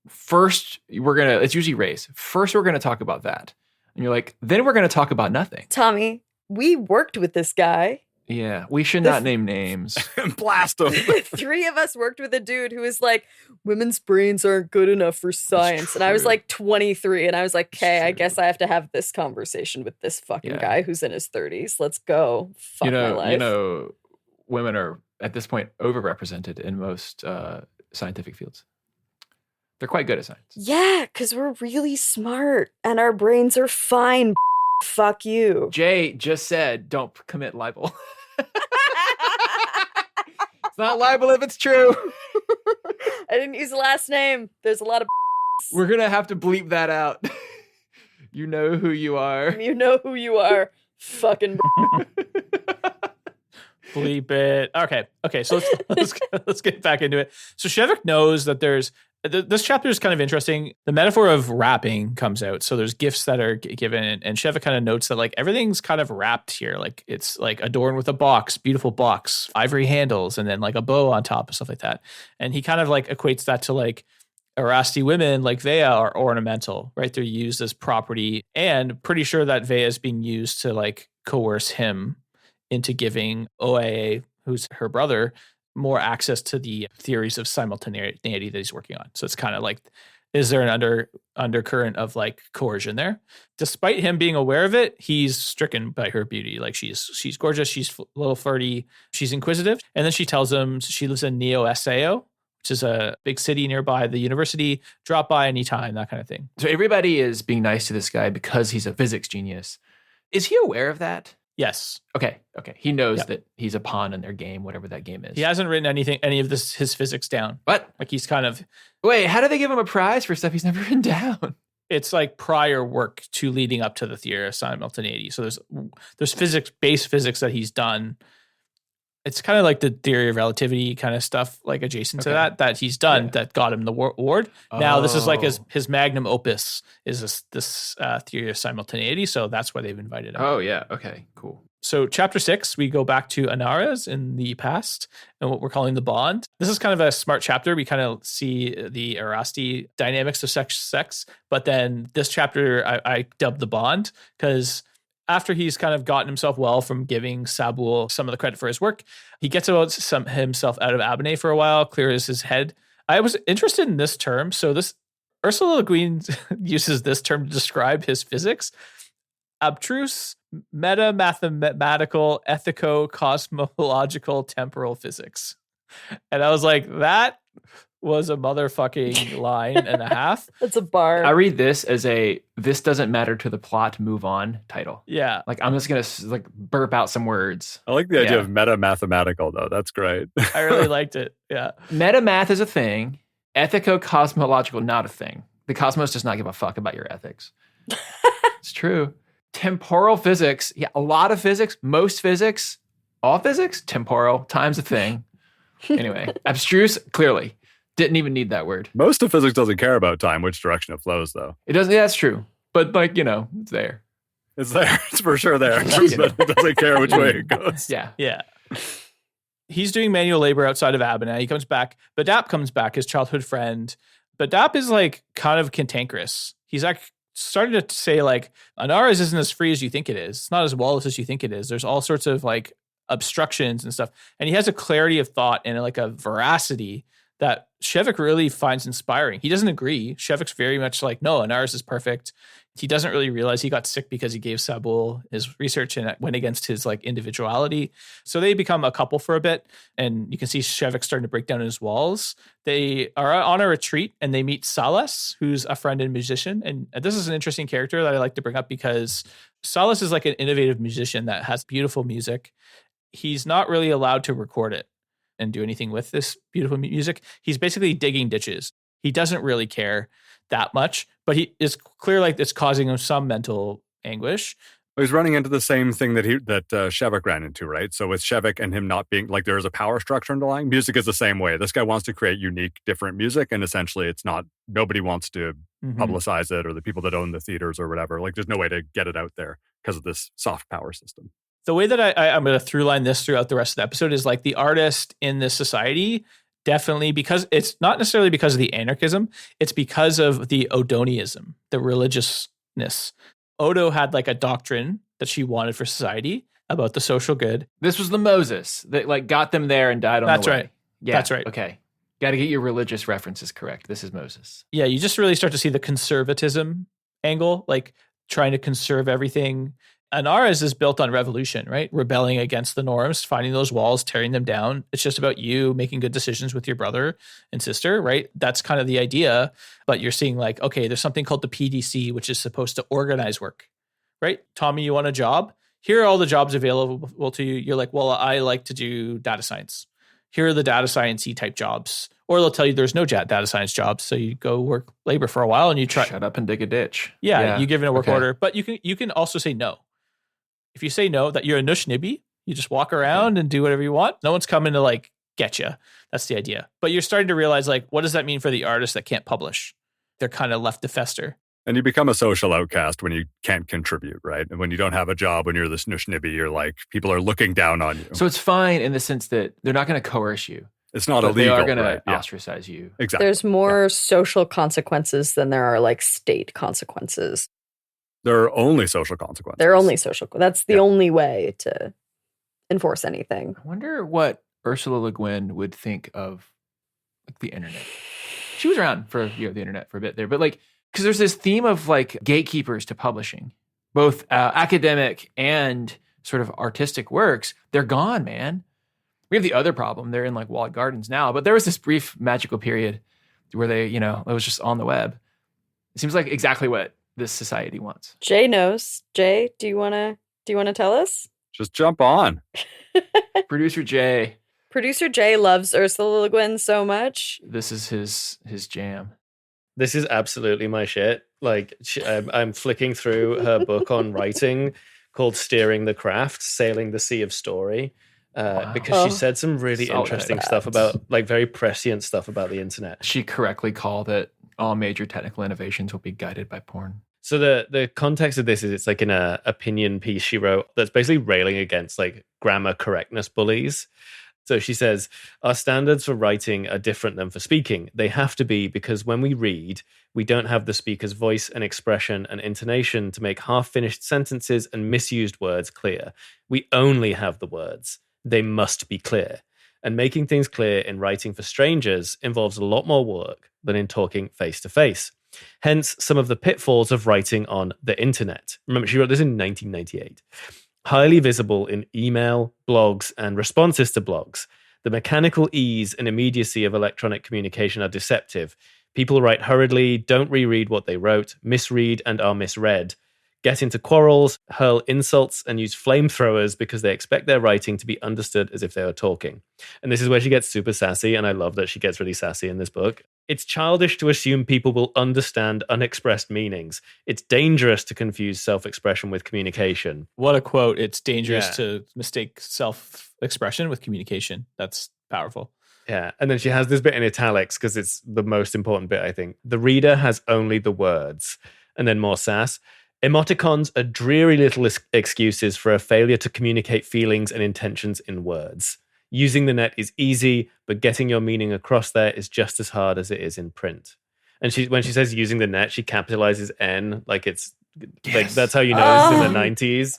first it's usually race. First, we're going to talk about that. And you're like, then we're going to talk about nothing. Tommy, we worked with this guy. Yeah, we should not name names. Blast him. 3 of us worked with a dude who was like, women's brains aren't good enough for science. And I was like 23, and I was like, okay, I guess I have to have this conversation with this fucking guy who's in his 30s. Let's go. Fuck my life. Women are at this point overrepresented in most scientific fields. They're quite good at science. Yeah, because we're really smart and our brains are fine. Fuck you. Jay just said, don't commit libel. It's not libel if it's true. I didn't use the last name. There's a lot of We're going to have to bleep that out. You know who you are. You know who you are. Fucking Bleep it. Okay. So let's get back into it. So Shevik knows that there's this chapter is kind of interesting. The metaphor of wrapping comes out. So there's gifts that are given, and Shevik kind of notes that like everything's kind of wrapped here. Like it's like adorned with a box, beautiful box, ivory handles, and then like a bow on top and stuff like that. And he kind of like equates that to like Erasti women like Vea are ornamental, right? They're used as property, and pretty sure that Vea is being used to like coerce him into giving Oaye, who's her brother, more access to the theories of simultaneity that he's working on. So it's kind of like, is there an undercurrent of like coercion there? Despite him being aware of it, he's stricken by her beauty. Like she's gorgeous, she's a little flirty, she's inquisitive. And then she tells him she lives in Neo Sao, which is a big city nearby the university. Drop by anytime, that kind of thing. So everybody is being nice to this guy because he's a physics genius. Is he aware of that? Yes. Okay. He knows Yep. that he's a pawn in their game, whatever that game is. He hasn't written any of his physics down. What? Like he's kind of, Wait, how do they give him a prize for stuff he's never written down? it's like prior work to leading up to the theory of simultaneity. So there's base physics that he's done. It's kind of like the theory of relativity kind of stuff, like adjacent to that he's done that got him the award. Now this is like his magnum opus is this theory of simultaneity. So that's why they've invited him. Oh yeah. Okay, cool. So chapter 6, we go back to Anaras in the past and what we're calling the bond. This is kind of a smart chapter. We kind of see the Erasti dynamics of sex. But then this chapter I dubbed the bond because after he's kind of gotten himself well from giving Sabul some of the credit for his work, he gets himself out of Abney for a while, clears his head. I was interested in this term. So this Ursula Guin uses this term to describe his physics. Abstruse, meta-mathematical, ethico-cosmological temporal physics. And I was like, that was a motherfucking line and a half. That's a bar. I read this as this doesn't matter to the plot, move on title. Yeah. Like I'm just going to like burp out some words. I like the idea of meta-mathematical, though. That's great. I really liked it. Yeah. Meta-math is a thing. Ethico-cosmological, not a thing. The cosmos does not give a fuck about your ethics. It's true. Temporal physics. Yeah, a lot of physics. Most physics. All physics. Temporal. Time's a thing. Anyway, abstruse, clearly. Didn't even need that word. Most of physics doesn't care about time, which direction it flows, though. It doesn't. Yeah, that's true. But like, it's there. It's there. It's for sure there. But it doesn't care which way it goes. Yeah. Yeah. He's doing manual labor outside of Abana. He comes back. Badap comes back, his childhood friend. Badap is like kind of cantankerous. He's like starting to say like, Anaras isn't as free as you think it is. It's not as Wallace as you think it is. There's all sorts of like obstructions and stuff. And he has a clarity of thought and like a veracity that Shevik really finds inspiring. He doesn't agree. Shevik's very much like, no, Anaras is perfect. He doesn't really realize he got sick because he gave Sabul his research and it went against his like individuality. So they become a couple for a bit, and you can see Shevik starting to break down his walls. They are on a retreat and they meet Salas, who's a friend and musician. And this is an interesting character that I like to bring up because Salas is like an innovative musician that has beautiful music. He's not really allowed to record it and do anything with this beautiful music. He's basically digging ditches. He doesn't really care that much, but he is clear like it's causing him some mental anguish. He's running into the same thing that Shevik ran into, right? So with Shevik and him not being like, there's a power structure underlying. Music is the same way. This guy wants to create unique, different music, and essentially it's not, nobody wants to publicize it, or the people that own the theaters or whatever. Like there's no way to get it out there because of this soft power system. The way that I'm going to through line this throughout the rest of the episode is like the artist in this society, definitely, because it's not necessarily because of the anarchism, it's because of the Odoniism, the religiousness. Odo had like a doctrine that she wanted for society about the social good. This was the Moses that like got them there and died on That's the way. right. Yeah, That's right. Okay. Got to get your religious references correct. This is Moses. Yeah, you just really start to see the conservatism angle, like trying to conserve everything. Anaras is built on revolution, right? Rebelling against the norms, finding those walls, tearing them down. It's just about you making good decisions with your brother and sister, right? That's kind of the idea. But you're seeing like, okay, there's something called the PDC, which is supposed to organize work, right? Tommy, you want a job? Here are all the jobs available to you. You're like, well, I like to do data science. Here are the data science-y type jobs. Or they'll tell you there's no data science jobs. So you go work labor for a while and you try. Shut up and dig a ditch. Yeah. You give it a work order. But you can also say no. If you say no, that you're a nush-nibby, you just walk around and do whatever you want. No one's coming to like get you. That's the idea. But you're starting to realize like, what does that mean for the artists that can't publish? They're kind of left to fester. And you become a social outcast when you can't contribute, right? And when you don't have a job, when you're this nush-nibby, you're like, people are looking down on you. So it's fine in the sense that they're not going to coerce you. It's not but illegal. They are going right? to ostracize you. Exactly. There's more social consequences than there are like state consequences. There are only social consequences. They're only social. That's the only way to enforce anything. I wonder what Ursula Le Guin would think of like the internet. She was around for the internet for a bit there, but like because there's this theme of like gatekeepers to publishing, both academic and sort of artistic works. They're gone, man. We have the other problem. They're in like walled gardens now, but there was this brief magical period where they, it was just on the web. It seems like exactly what this society wants. Jay knows. Jay, do you wanna tell us? Just jump on. Producer Jay. Producer Jay loves Ursula Le Guin so much. This is his jam. This is absolutely my shit. Like, I'm flicking through her book on writing called Steering the Craft, Sailing the Sea of Story, because she said some really interesting stuff about, like, very prescient stuff about the internet. She correctly called it all major technical innovations will be guided by porn. So the context of this is it's like in a opinion piece she wrote that's basically railing against like grammar correctness bullies. So she says, our standards for writing are different than for speaking. They have to be because when we read, we don't have the speaker's voice and expression and intonation to make half-finished sentences and misused words clear. We only have the words. They must be clear. And making things clear in writing for strangers involves a lot more work than in talking face-to-face. Hence, some of the pitfalls of writing on the internet. Remember, she wrote this in 1998. Highly visible in email, blogs, and responses to blogs. The mechanical ease and immediacy of electronic communication are deceptive. People write hurriedly, don't reread what they wrote, misread and are misread, get into quarrels, hurl insults, and use flamethrowers because they expect their writing to be understood as if they were talking. And this is where she gets super sassy, and I love that she gets really sassy in this book. It's childish to assume people will understand unexpressed meanings. It's dangerous to confuse self-expression with communication. What a quote. It's dangerous to mistake self-expression with communication. That's powerful. Yeah. And then she has this bit in italics because it's the most important bit, I think. The reader has only the words. And then more sass. Emoticons are dreary little excuses for a failure to communicate feelings and intentions in words. Using the net is easy, but getting your meaning across there is just as hard as it is in print. And when she says using the net, she capitalizes N, like it's like that's how you know it's in the 90s.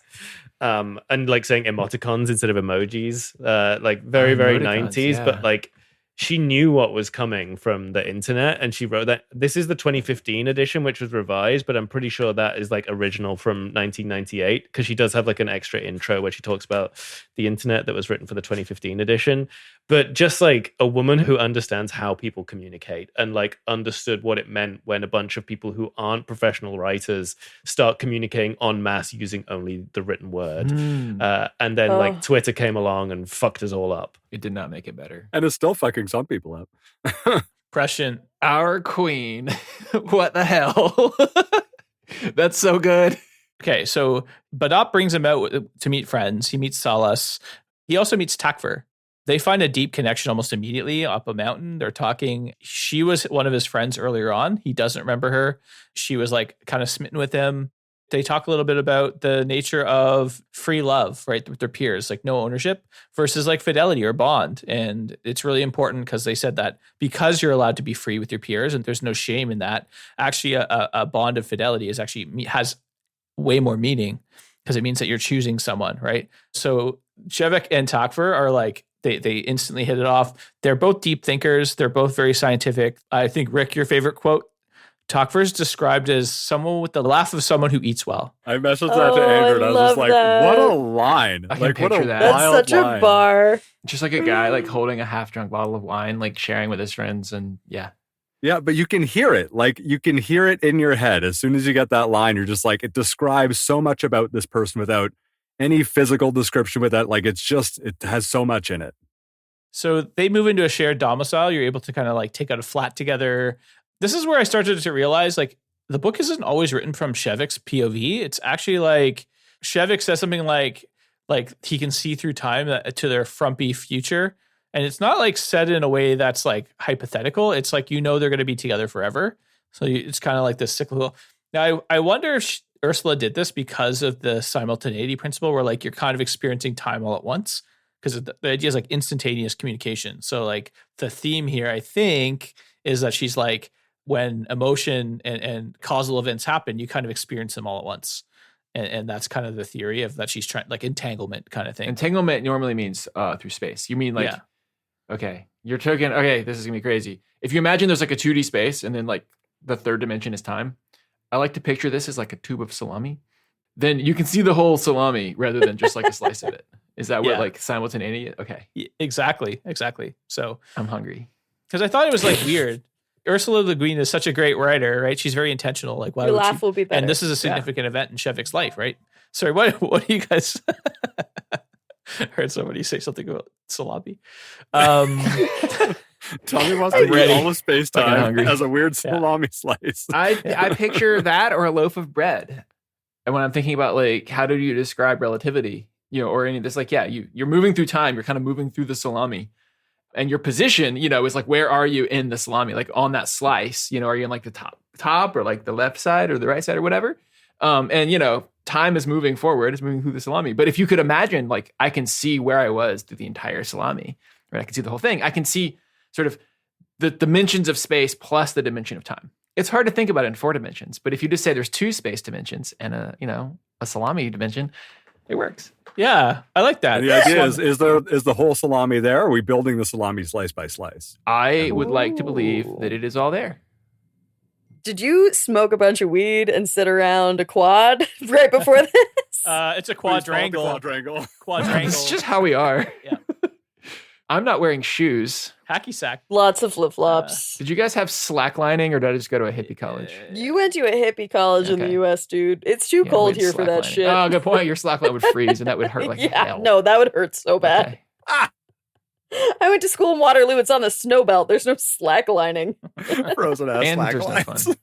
And like saying emoticons instead of emojis, like very, very 90s, but like she knew what was coming from the internet, and she wrote that. This is the 2015 edition, which was revised, but I'm pretty sure that is like original from 1998, because she does have like an extra intro where she talks about the internet that was written for the 2015 edition. But just like a woman who understands how people communicate and like understood what it meant when a bunch of people who aren't professional writers start communicating en masse using only the written word. And then like Twitter came along and fucked us all up. It did not make it better. And it's still fucking some people up. Prescient. Our queen. What the hell? That's so good. Okay, so Badop brings him out to meet friends. He meets Salas. He also meets Takver. They find a deep connection almost immediately up a mountain. They're talking. She was one of his friends earlier on. He doesn't remember her. She was like kind of smitten with him. They talk a little bit about the nature of free love, right, with their peers, like no ownership versus like fidelity or bond. And it's really important because they said that because you're allowed to be free with your peers and there's no shame in that, actually a bond of fidelity is actually has way more meaning because it means that you're choosing someone, right? So Shevek and Takver are like, they instantly hit it off. They're both deep thinkers. They're both very scientific. I think, Rick, your favorite quote, Takver is described as someone with the laugh of someone who eats well. I messaged that to Andrew and I was just like, what a line. I can Like, what a picture that. wild That's such line. a bar. Just like a guy like holding a half-drunk bottle of wine, like sharing with his friends, and yeah. Yeah, but you can hear it. Like, you can hear it in your head. As soon as you get that line, you're just like, it describes so much about this person without any physical description with that. Like, it's just, it has so much in it. So they move into a shared domicile. You're able to kind of like take out a flat together. This is where I started to realize like the book isn't always written from Shevek's POV. It's actually like Shevek says something like he can see through time to their frumpy future. And it's not like said in a way that's like hypothetical. It's like, you know, they're going to be together forever. So it's kind of like this cyclical. Now, I wonder if Ursula did this because of the simultaneity principle where like you're kind of experiencing time all at once. Because the idea is like instantaneous communication. So like the theme here, I think, is that she's like, when emotion and causal events happen, you kind of experience them all at once. And that's kind of the theory of that she's trying, like entanglement kind of thing. Entanglement normally means through space. You mean like, okay, you're talking, okay, this is going to be crazy. If you imagine there's like a 2D space and then like the third dimension is time, I like to picture this as like a tube of salami. Then you can see the whole salami rather than just like a slice of it. Is that what like simultaneity? Okay. Exactly. So I'm hungry. Because I thought it was like weird. Ursula Le Guin is such a great writer, right? She's very intentional. Like, why Your would laugh she? will be better. And this is a significant event in Shevek's life, right? Sorry, what do you guys heard somebody say something about salami? Tommy wants to eat all of space time as a weird salami slice. I picture that or a loaf of bread. And when I'm thinking about like how do you describe relativity, or any of this, like, you're moving through time, you're kind of moving through the salami. And your position, is like, where are you in the salami? Like on that slice, are you in like the top or like the left side or the right side or whatever? And time is moving forward, it's moving through the salami. But if you could imagine, like, I can see where I was through the entire salami, right? I can see the whole thing. I can see sort of the dimensions of space plus the dimension of time. It's hard to think about it in 4 dimensions, but if you just say there's 2 space dimensions and a salami dimension, it works. Yeah, I like that. And the idea is the whole salami there? Or are we building the salami slice by slice? I would like to believe that it is all there. Did you smoke a bunch of weed and sit around a quad right before this? It's a quadrangle. Quadrangle. It's just how we are. Yeah. I'm not wearing shoes. Hacky sack. Lots of flip-flops. Did you guys have slacklining or did I just go to a hippie college? You went to a hippie college in the U.S., dude. It's too cold here for that shit. Oh, good point. Your slackline would freeze and that would hurt like hell. No, that would hurt so bad. Okay. I went to school in Waterloo. It's on a snow belt. There's no slacklining. Frozen ass And slack there's no lines.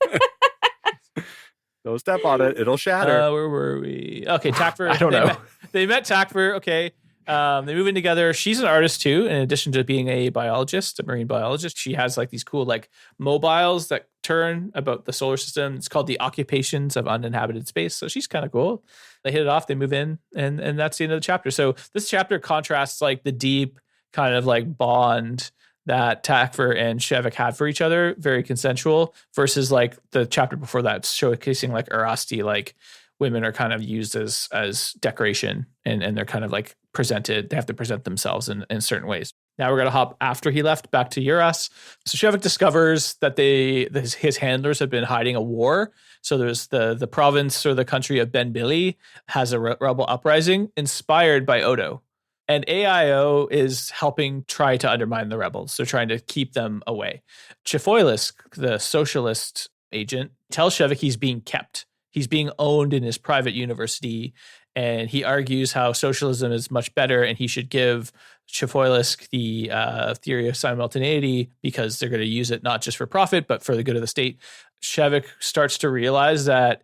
Don't step on it. It'll shatter. Where were we? Okay, Takfur. I don't know. They met Takfur. Okay. They move in together. She's an artist too. In addition to being a biologist, a marine biologist, she has like these cool like mobiles that turn about the solar system. It's called the Occupations of Uninhabited Space. So she's kind of cool. They hit it off. They move in, and that's the end of the chapter. So this chapter contrasts like the deep kind of like bond that Takfur and Shevik had for each other, very consensual, versus like the chapter before that, showcasing like Erasti, like women are kind of used as decoration and they're kind of like presented. They have to present themselves in certain ways. Now we're going to hop after he left back to Uras. So Shevik discovers that his handlers have been hiding a war. So there's the province or the country of Ben Billy has a rebel uprising inspired by Odo. And AIO is helping try to undermine the rebels. They're trying to keep them away. Chefoilisk, the socialist agent, tells Shevik he's being kept. He's being owned in his private university, and he argues how socialism is much better and he should give Chefoilisk the theory of simultaneity because they're going to use it not just for profit, but for the good of the state. Shevik starts to realize that,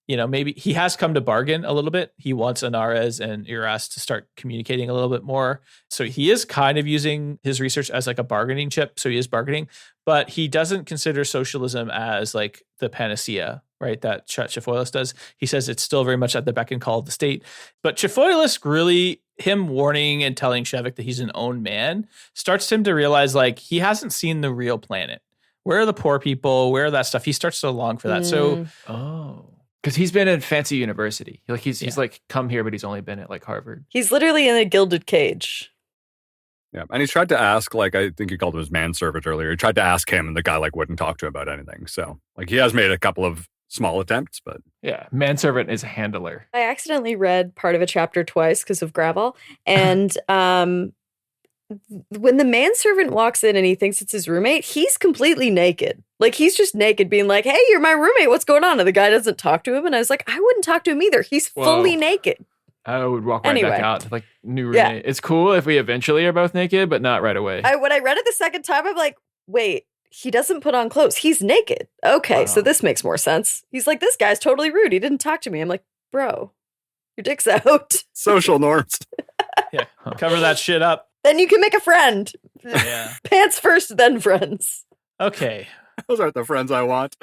maybe he has come to bargain a little bit. He wants Anares and Uras to start communicating a little bit more. So he is kind of using his research as like a bargaining chip. So he is bargaining, but he doesn't consider socialism as like the panacea, right? That Chefoilisk does. He says it's still very much at the beck and call of the state. But Chefoilisk really, him warning and telling Shevik that he's an own man, starts him to realize like he hasn't seen the real planet. Where are the poor people? Where are that stuff? He starts to long for that. So, because he's been in fancy university. Like he's like come here, but he's only been at like Harvard. He's literally in a gilded cage. Yeah, and he's tried to ask, like, I think he called him his manservant earlier. He tried to ask him, and the guy like wouldn't talk to him about anything. So, like, he has made a couple of small attempts, but yeah, manservant is a handler. I accidentally read part of a chapter twice because of Gravel, and when the manservant walks in and he thinks it's his roommate, he's completely naked. Like, he's just naked, being like, "Hey, you're my roommate. What's going on?" And the guy doesn't talk to him, and I was like, I wouldn't talk to him either. He's fully naked. I would walk right back out, like, new roommate. Yeah. It's cool if we eventually are both naked, but not right away. When I read it the second time, I'm like, wait, he doesn't put on clothes. He's naked. Okay, so this makes more sense. He's like, this guy's totally rude. He didn't talk to me. I'm like, bro, your dick's out. Social norms. Yeah, cover that shit up. Then you can make a friend. Yeah. Pants first, then friends. Okay. Those aren't the friends I want.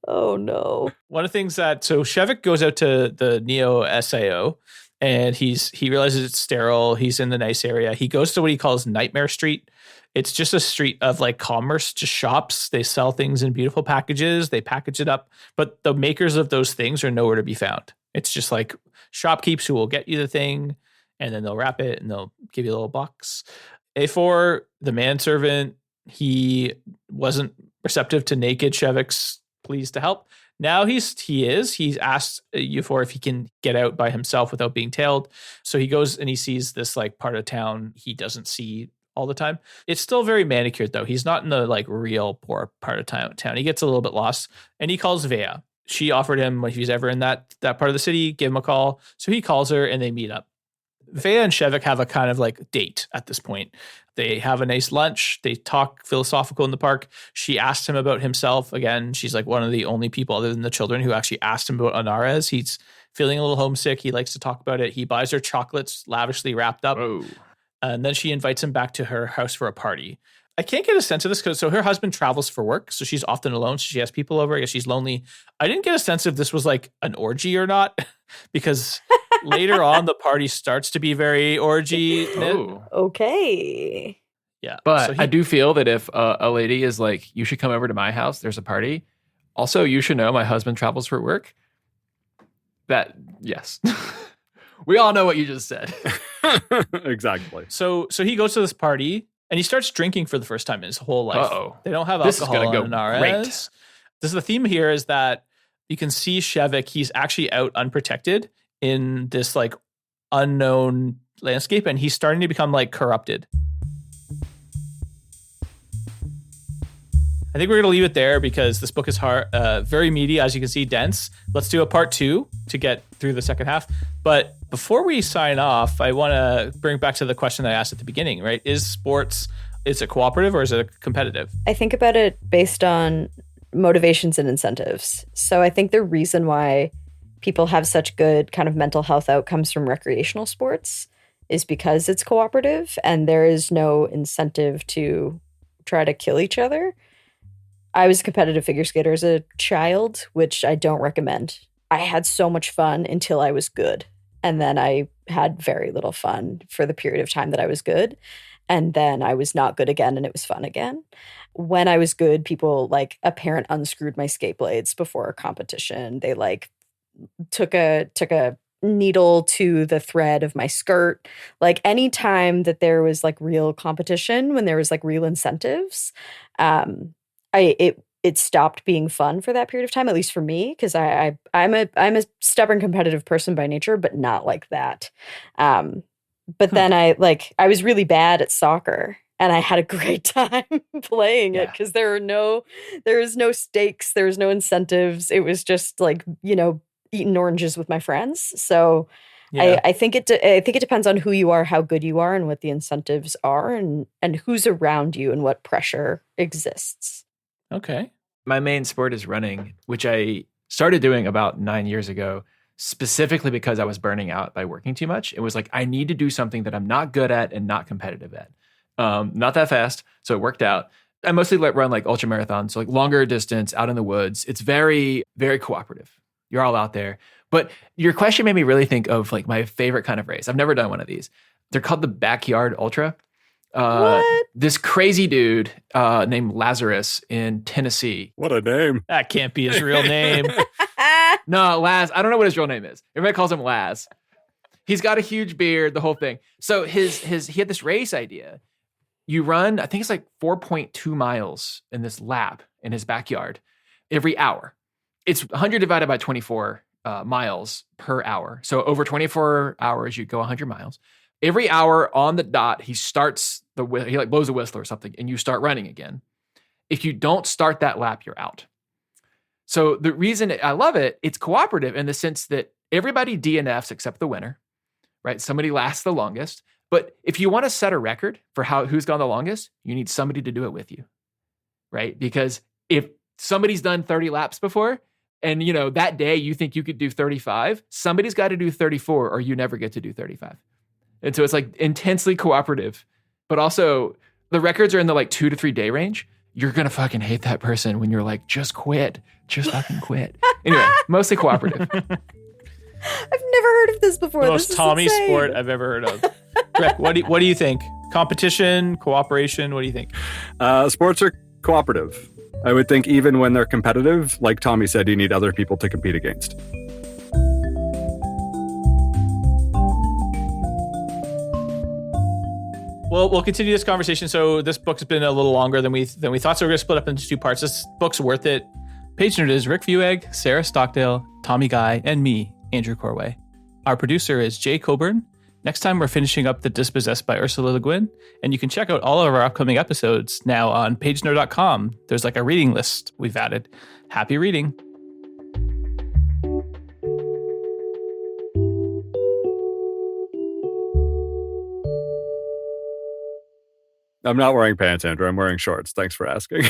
Oh, no. One of the things so Shevik goes out to the Neo SAO and he realizes it's sterile. He's in the nice area. He goes to what he calls Nightmare Street. It's just a street of like commerce, just shops. They sell things in beautiful packages. They package it up, but the makers of those things are nowhere to be found. It's just like shopkeepers who will get you the thing and then they'll wrap it and they'll give you a little box. A4, the manservant, he wasn't receptive to naked Shevik's pleas to help. Now he's asked Euphor if he can get out by himself without being tailed. So he goes and he sees this like part of town he doesn't see all the time. It's still very manicured though. He's not in the like real poor part of town. He gets a little bit lost and he calls Vea. She offered him, if he's ever in that part of the city, give him a call. So he calls her and they meet up. Vea and Shevik have a kind of like date at this point. They have a nice lunch. They talk philosophical in the park. She asked him about himself. Again, she's like one of the only people other than the children who actually asked him about Anaras. He's feeling a little homesick. He likes to talk about it. He buys her chocolates lavishly wrapped up. Whoa. And then she invites him back to her house for a party. I can't get a sense of this because so her husband travels for work. So she's often alone. So she has people over. I guess she's lonely. I didn't get a sense if this was like an orgy or not because later on the party starts to be very orgy. Oh. Okay. Yeah. But So I do feel that if a lady is like, you should come over to my house, there's a party. Also, you should know my husband travels for work. That, yes. We all know what you just said. Exactly. So he goes to this party and he starts drinking for the first time in his whole life. Uh-oh. They don't have This is alcohol gonna in go Anaras. great. This is the theme here is that you can see Shevik, he's actually out unprotected in this like unknown landscape and he's starting to become like corrupted. I think we're going to leave it there because this book is hard, very meaty, as you can see, dense. Let's do a part 2 to get through the second half. But before we sign off, I want to bring back to the question that I asked at the beginning, right? Is it cooperative or is it competitive? I think about it based on motivations and incentives. So I think the reason why people have such good kind of mental health outcomes from recreational sports is because it's cooperative and there is no incentive to try to kill each other. I was a competitive figure skater as a child, which I don't recommend. I had so much fun until I was good. And then I had very little fun for the period of time that I was good. And then I was not good again and it was fun again. When I was good, people like a parent unscrewed my skate blades before a competition. They like took a needle to the thread of my skirt. Like any time that there was like real competition, when there was like real incentives, it stopped being fun for that period of time, at least for me, because I'm a stubborn competitive person by nature, but not like that. But then I was really bad at soccer and I had a great time playing it because there was no stakes, there was no incentives. It was just like, eating oranges with my friends. So yeah. I think it depends on who you are, how good you are, and what the incentives are, and who's around you and what pressure exists. Okay. My main sport is running, which I started doing about 9 years ago, specifically because I was burning out by working too much. It was like, I need to do something that I'm not good at and not competitive at. Not that fast, so it worked out. I mostly run like ultra marathons, so like longer distance out in the woods. It's very, very cooperative. You're all out there. But your question made me really think of like my favorite kind of race. I've never done one of these. They're called the Backyard Ultra. This crazy dude named Lazarus in Tennessee. What a name. That can't be his real name. No, Laz. I don't know what his real name is. Everybody calls him Laz. He's got a huge beard, the whole thing. So he had this race idea. You run, I think it's like 4.2 miles in this lap in his backyard every hour. It's 100 divided by 24 miles per hour. So over 24 hours, you go 100 miles. Every hour on the dot, he starts he like blows a whistle or something, and you start running again. If you don't start that lap, you're out. So the reason I love it, it's cooperative in the sense that everybody DNFs except the winner, right? Somebody lasts the longest. But if you want to set a record for who's gone the longest, you need somebody to do it with you, right? Because if somebody's done 30 laps before, and that day you think you could do 35, somebody's got to do 34, or you never get to do 35. And so it's like intensely cooperative, but also the records are in the like 2 to 3 day range. You're going to fucking hate that person when you're like, just quit, just fucking quit. Anyway, mostly cooperative. I've never heard of this before. The most Tommy sport I've ever heard of. Rick, what do you think? Competition, cooperation, what do you think? Sports are cooperative. I would think even when they're competitive, like Tommy said, you need other people to compete against. Well, we'll continue this conversation. So this book's been a little longer than we thought. So we're going to split up into 2 parts. This book's worth it. Pagenerd is Rick Vuegg, Sarah Stockdale, Tommy Guy, and me, Andrew Corway. Our producer is Jay Coburn. Next time, we're finishing up The Dispossessed by Ursula Leguin. And you can check out all of our upcoming episodes now on pagenerd.com. There's like a reading list we've added. Happy reading. I'm not wearing pants, Andrew. I'm wearing shorts. Thanks for asking.